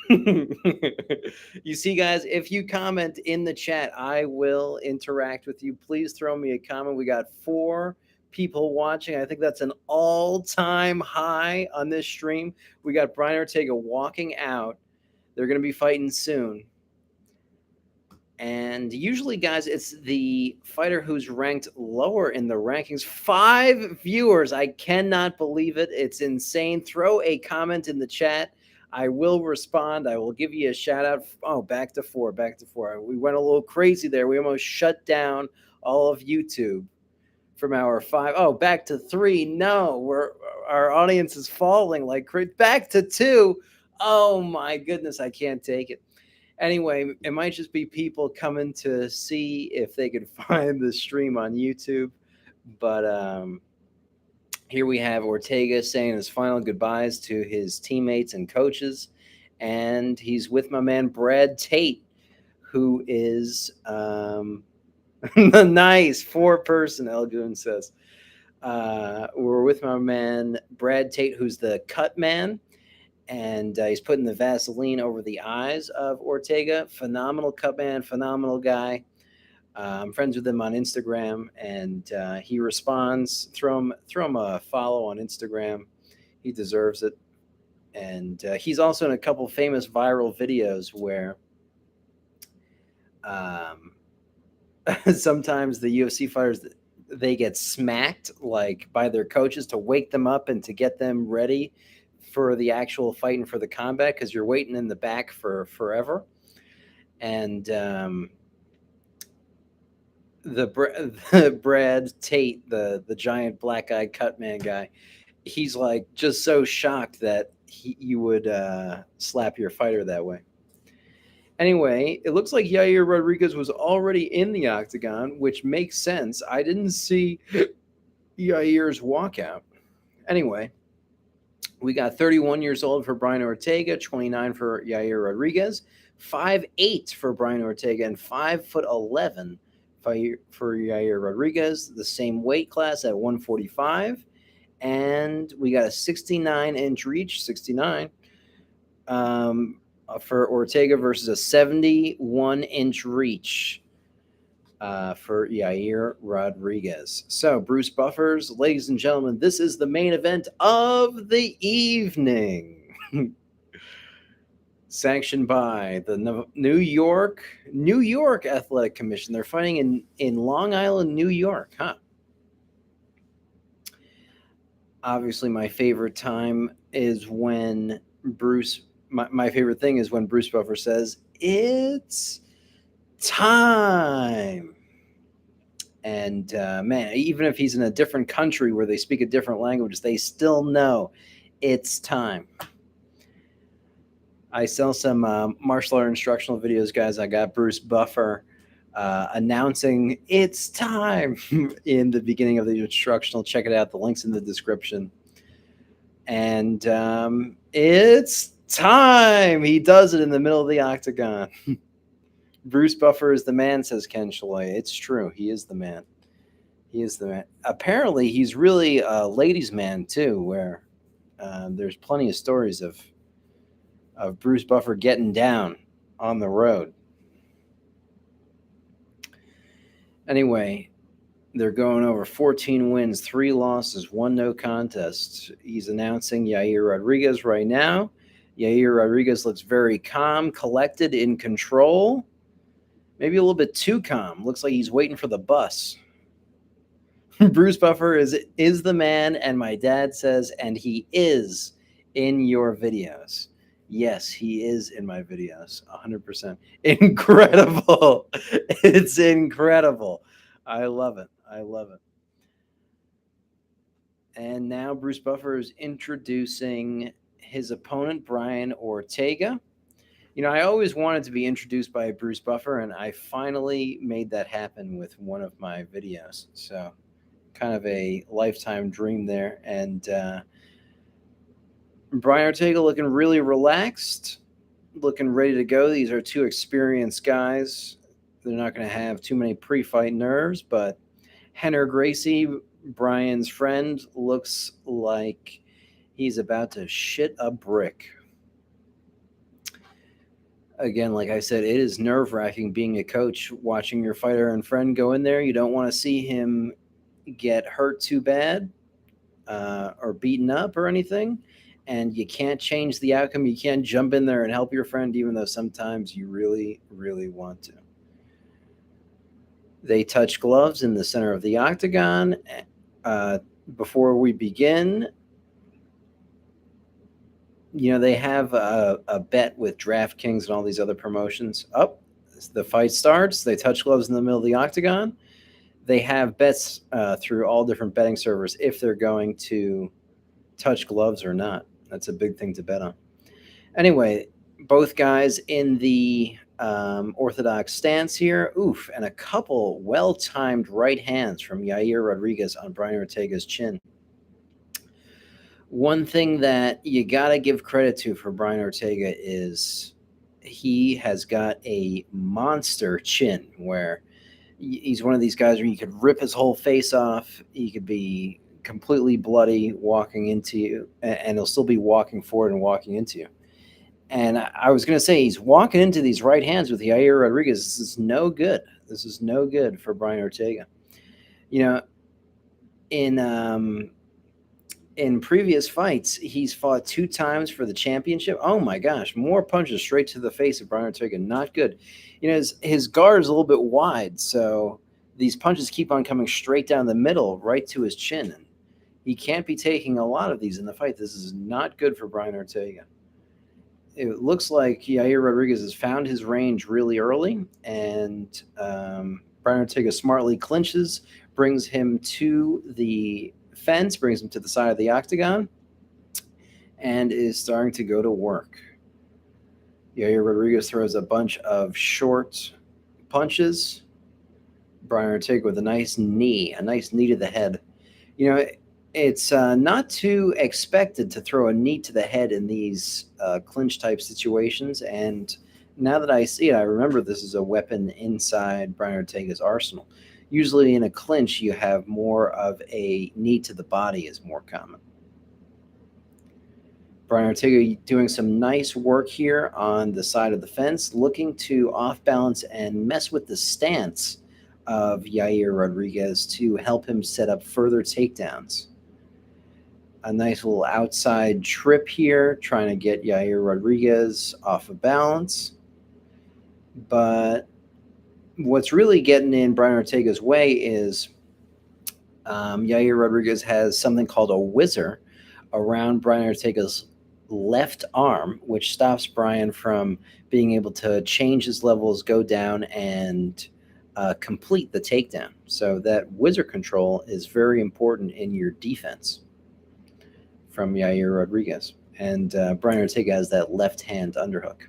You see, guys, if you comment in the chat, I will interact with you. Please throw me a comment. We got 4 people watching. I think that's an all-time high on this stream. We got Brian Ortega walking out. They're going to be fighting soon. And usually, guys, it's the fighter who's ranked lower in the rankings. 5 viewers. I cannot believe it. It's insane. Throw a comment in the chat. I will respond. I will give you a shout out. Oh, back to 4. Back to 4. We went a little crazy there. We almost shut down all of YouTube from our 5. Oh, back to 3. No, our audience is falling like crazy. Back to 2. Oh, my goodness. I can't take it. Anyway, it might just be people coming to see if they could find the stream on YouTube. But here we have Ortega saying his final goodbyes to his teammates and coaches. And he's with my man, Brad Tate, who is nice 4-person, Elgoon says. We're with my man, Brad Tate, who's the cut man. And he's putting the Vaseline over the eyes of Ortega. Phenomenal cut man, phenomenal guy. I'm friends with him on Instagram, and he responds. Throw him a follow on Instagram. He deserves it. And he's also in a couple famous viral videos where sometimes the UFC fighters, they get smacked like by their coaches to wake them up and to get them ready for the actual fight and for the combat, because you're waiting in the back for forever. And the Brad Tate, the giant black-eyed cut man guy, he's like just so shocked that you would slap your fighter that way. Anyway, it looks like Yair Rodriguez was already in the octagon, which makes sense. I didn't see Yair's walkout. Anyway, we got 31 years old for Brian Ortega, 29 for Yair Rodriguez, 5'8" for Brian Ortega, and 5'11" for Yair Rodriguez, the same weight class at 145. And we got a 69-inch reach, 69, for Ortega versus a 71-inch reach for Yair Rodriguez. So, Bruce Buffers, ladies and gentlemen, this is the main event of the evening. Sanctioned by the New York Athletic Commission. They're fighting in Long Island, New York, huh? Obviously, my favorite time is when my favorite thing is when Bruce Buffer says, "It's time." And man, even if he's in a different country where they speak a different language, they still know it's time. I sell some martial art instructional videos, guys. I got Bruce Buffer announcing it's time in the beginning of the instructional. Check it out. The link's in the description. And it's time. He does it in the middle of the octagon. Bruce Buffer is the man, says Ken Shalay. It's true. He is the man. He is the man. Apparently, he's really a ladies' man too, where there's plenty of stories of Bruce Buffer getting down on the road. Anyway, they're going over 14 wins, 3 losses, 1 no contest. He's announcing Yair Rodriguez right now. Yair Rodriguez looks very calm, collected, in control. Maybe a little bit too calm. Looks like he's waiting for the bus. Bruce Buffer is the man, and my dad says, and he is in your videos. Yes, he is in my videos, 100%. Incredible. It's incredible. I love it. I love it. And now Bruce Buffer is introducing his opponent, Brian Ortega. You know, I always wanted to be introduced by Bruce Buffer, and I finally made that happen with one of my videos. So, kind of a lifetime dream there. And Brian Ortega looking really relaxed, looking ready to go. These are 2 experienced guys. They're not going to have too many pre-fight nerves, but Henner Gracie, Brian's friend, looks like he's about to shit a brick. Again, like I said, it is nerve-wracking being a coach, watching your fighter and friend go in there. You don't want to see him get hurt too bad or beaten up or anything, and you can't change the outcome. You can't jump in there and help your friend, even though sometimes you really, really want to. They touch gloves in the center of the octagon. Before we begin, you know, they have a bet with DraftKings and all these other promotions. The fight starts. They touch gloves in the middle of the octagon. They have bets through all different betting servers if they're going to touch gloves or not. That's a big thing to bet on. Anyway, both guys in the orthodox stance here. Oof, and a couple well-timed right hands from Yair Rodriguez on Brian Ortega's chin. One thing that you got to give credit to for Brian Ortega is he has got a monster chin, where he's one of these guys where you could rip his whole face off. He could be completely bloody walking into you, and he'll still be walking forward and walking into you. And I was going to say, he's walking into these right hands with Yair Rodriguez. This is no good. This is no good for Brian Ortega. You know, in previous fights, he's fought 2 times for the championship. Oh my gosh, more punches straight to the face of Brian Ortega. Not good. You know, his guard is a little bit wide, so these punches keep on coming straight down the middle, right to his chin. And he can't be taking a lot of these in the fight. This is not good for Brian Ortega. It looks like Yair Rodriguez has found his range really early, and Brian Ortega smartly clinches, brings him to the fence, brings him to the side of the octagon, and is starting to go to work. Yair Rodriguez throws a bunch of short punches. Brian Ortega with a nice knee to the head. You know, it's not too expected to throw a knee to the head in these clinch type situations. And now that I see it, I remember this is a weapon inside Brian Ortega's arsenal. Usually in a clinch, you have more of a knee to the body is more common. Brian Ortega doing some nice work here on the side of the fence, looking to off balance and mess with the stance of Yair Rodriguez to help him set up further takedowns. A nice little outside trip here, trying to get Yair Rodriguez off of balance. But what's really getting in Brian Ortega's way is Yair Rodriguez has something called a whizzer around Brian Ortega's left arm, which stops Brian from being able to change his levels, go down, and complete the takedown. So that whizzer control is very important in your defense from Yair Rodriguez. And Brian Ortega has that left hand underhook.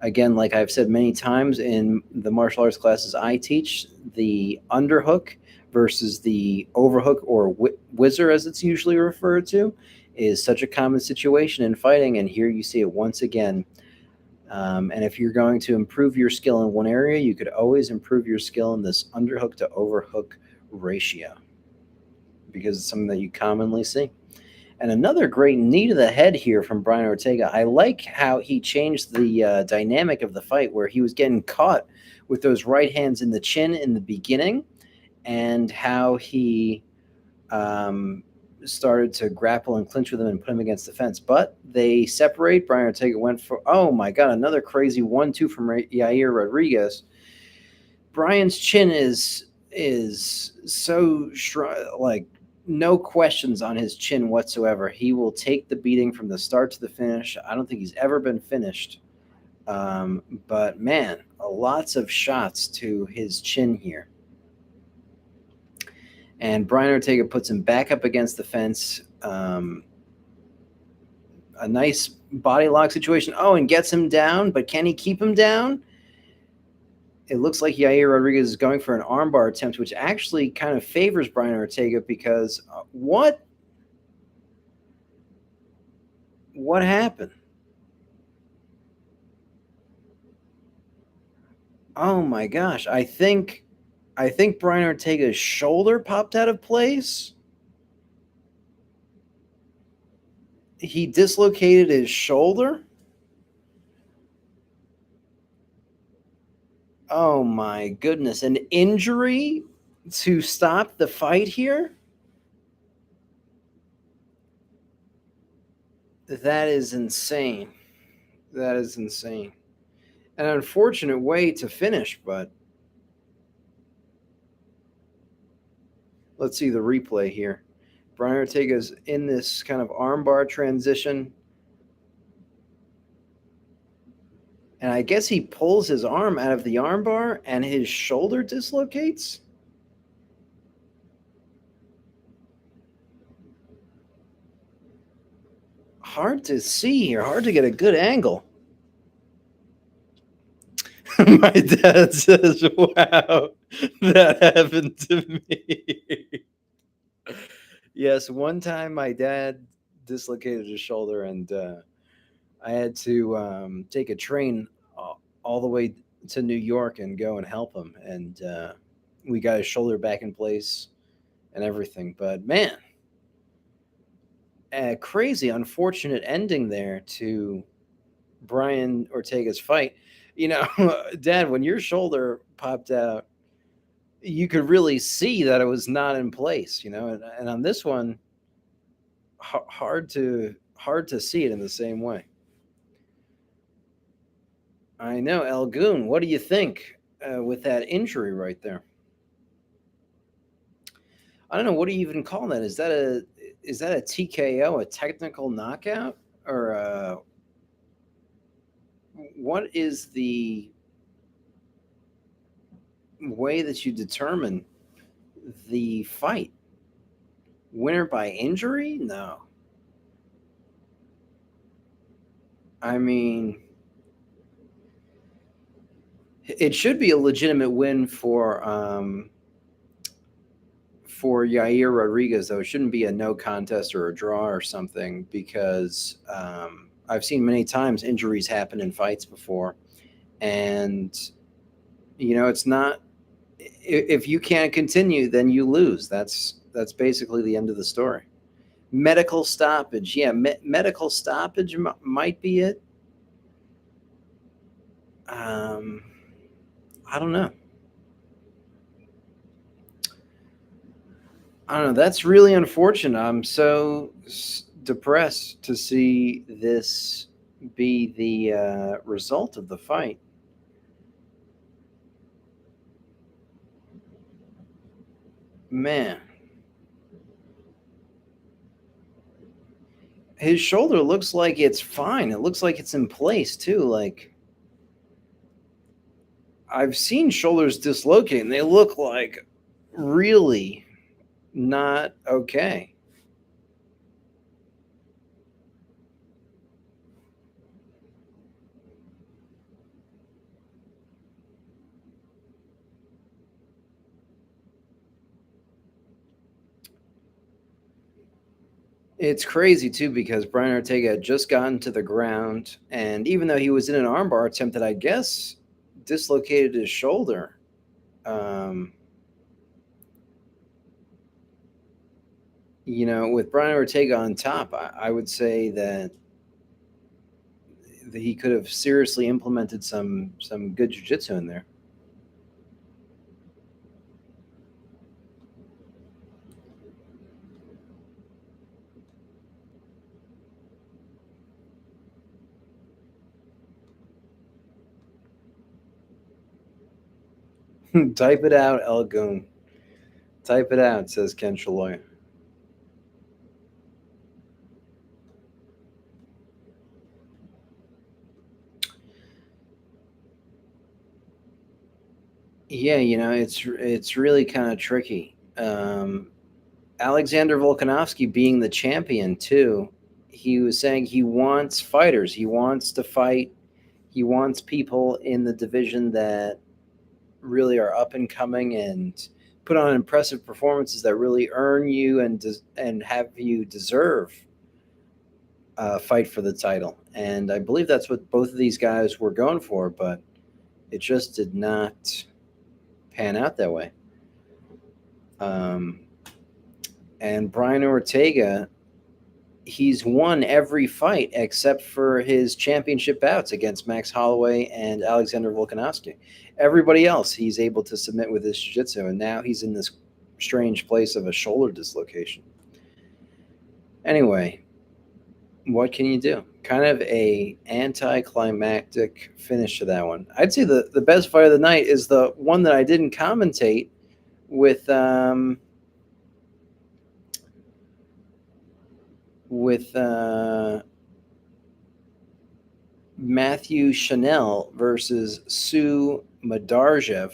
Again, like I've said many times in the martial arts classes I teach, the underhook versus the overhook, or whizzer as it's usually referred to, is such a common situation in fighting. And here you see it once again. And if you're going to improve your skill in one area, you could always improve your skill in this underhook to overhook ratio because it's something that you commonly see. And another great knee to the head here from Brian Ortega. I like how he changed the dynamic of the fight where he was getting caught with those right hands in the chin in the beginning and how he started to grapple and clinch with him and put him against the fence. But they separate. Brian Ortega went for, oh my God, another crazy 1-2 from Yair Rodriguez. Brian's chin is so strong, like no questions on his chin whatsoever. He will take the beating from the start to the finish. I don't think he's ever been finished. But man, lots of shots to his chin here. And Brian Ortega puts him back up against the fence. A nice body lock situation. Oh, and gets him down, but can he keep him down? It looks like Yair Rodriguez is going for an armbar attempt, which actually kind of favors Brian Ortega because what happened? Oh my gosh! I think Brian Ortega's shoulder popped out of place. He dislocated his shoulder. Oh my goodness! An injury to stop the fight here? That is insane. That is insane. An unfortunate way to finish, but let's see the replay here. Brian Ortega's in this kind of armbar transition. And I guess he pulls his arm out of the armbar and his shoulder dislocates. Hard to see here. Hard to get a good angle. My dad says, wow, that happened to me. Yes, one time my dad dislocated his shoulder and I had to take a train all the way to New York and go and help him. And we got his shoulder back in place and everything. But man, a crazy, unfortunate ending there to Brian Ortega's fight. You know, Dad, when your shoulder popped out, you could really see that it was not in place. You know, and on this one, hard to see it in the same way. I know, El Goon. What do you think with that injury right there? I don't know. What do you even call that? Is that a TKO, a technical knockout, or what is the way that you determine the fight? Winner by injury? No. I mean, it should be a legitimate win for Yair Rodriguez, though. It shouldn't be a no contest or a draw or something because I've seen many times injuries happen in fights before, and it's not. If you can't continue, then you lose. That's basically the end of the story. Medical stoppage, yeah, medical stoppage might be it. Um, I don't know. I don't know. That's really unfortunate. I'm so depressed to see this be the result of the fight. Man, his shoulder looks like it's fine. It looks like it's in place too. Like I've seen shoulders dislocate and they look like really not okay. It's crazy too because Brian Ortega had just gotten to the ground, and even though he was in an armbar attempt that I guess dislocated his shoulder, um, with Brian Ortega on top, I would say that he could have seriously implemented some good jiu-jitsu in there. Type it out, El Goon. Type it out, says Ken Shaloy. Yeah, it's really kind of tricky. Alexander Volkanovski being the champion too, he was saying he wants fighters. He wants to fight. He wants people in the division that really are up and coming and put on impressive performances that really earn you and have you deserve a fight for the title. And I believe that's what both of these guys were going for, but it just did not pan out that way. Um, and Brian Ortega, he's won every fight except for his championship bouts against Max Holloway and Alexander Volkanovski. Everybody else he's able to submit with his jiu-jitsu, and now he's in this strange place of a shoulder dislocation. Anyway, what can you do? Kind of a anticlimactic finish to that one. I'd say the best fight of the night is the one that I didn't commentate with with Matthew Chanel versus Sue Madarjev.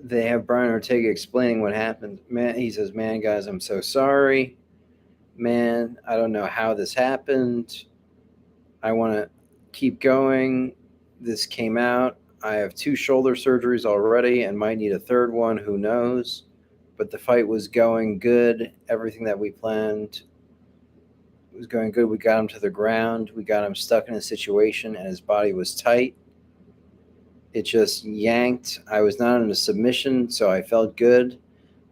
They have Brian Ortega explaining what happened. Man, he says, "Man, guys, I'm so sorry. Man, I don't know how this happened. I want to keep going. This came out. I have two shoulder surgeries already and might need a third one. Who knows? But the fight was going good. Everything that we planned was going good. We got him to the ground. We got him stuck in a situation, and his body was tight. It just yanked. I was not in a submission, so I felt good.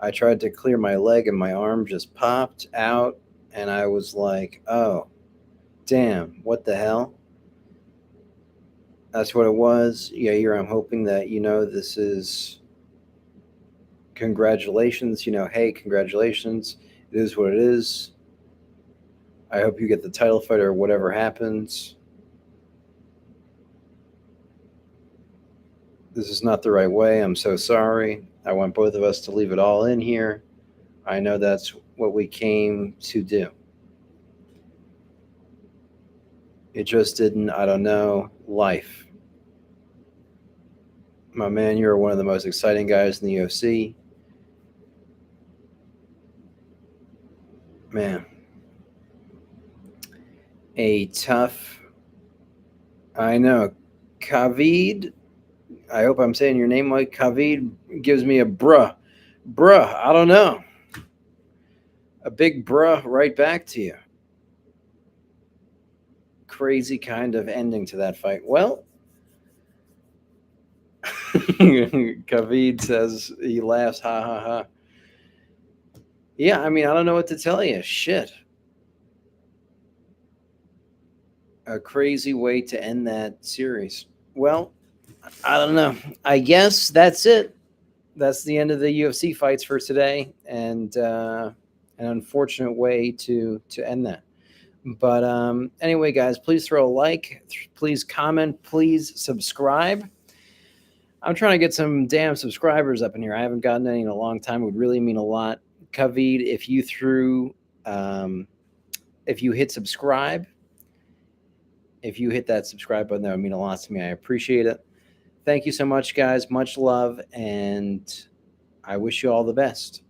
I tried to clear my leg, and my arm just popped out, and I was like, oh, damn, what the hell?" That's what it was. Yeah, here I'm hoping that this is congratulations. Hey, congratulations. It is what it is. I hope you get the title fight or whatever happens. This is not the right way. I'm so sorry. I want both of us to leave it all in here. I know that's what we came to do. It just didn't, I don't know, life. My man, you're one of the most exciting guys in the UFC. Man, a tough, I know, Kaved. I hope I'm saying your name right. Kaved gives me a bruh. Bruh, I don't know. A big bruh right back to you. Crazy kind of ending to that fight. Well, Kaved says he laughs, ha ha ha. Yeah, I mean, I don't know what to tell you. Shit. A crazy way to end that series. Well, I don't know. I guess that's it. That's the end of the UFC fights for today, and an unfortunate way to end that. But anyway, guys, please throw a like, please comment, please subscribe. I'm trying to get some damn subscribers up in here. I haven't gotten any in a long time. It would really mean a lot. Kaved, if you hit subscribe, if you hit that subscribe button, that would mean a lot to me. I appreciate it. Thank you so much, guys. Much love, and I wish you all the best.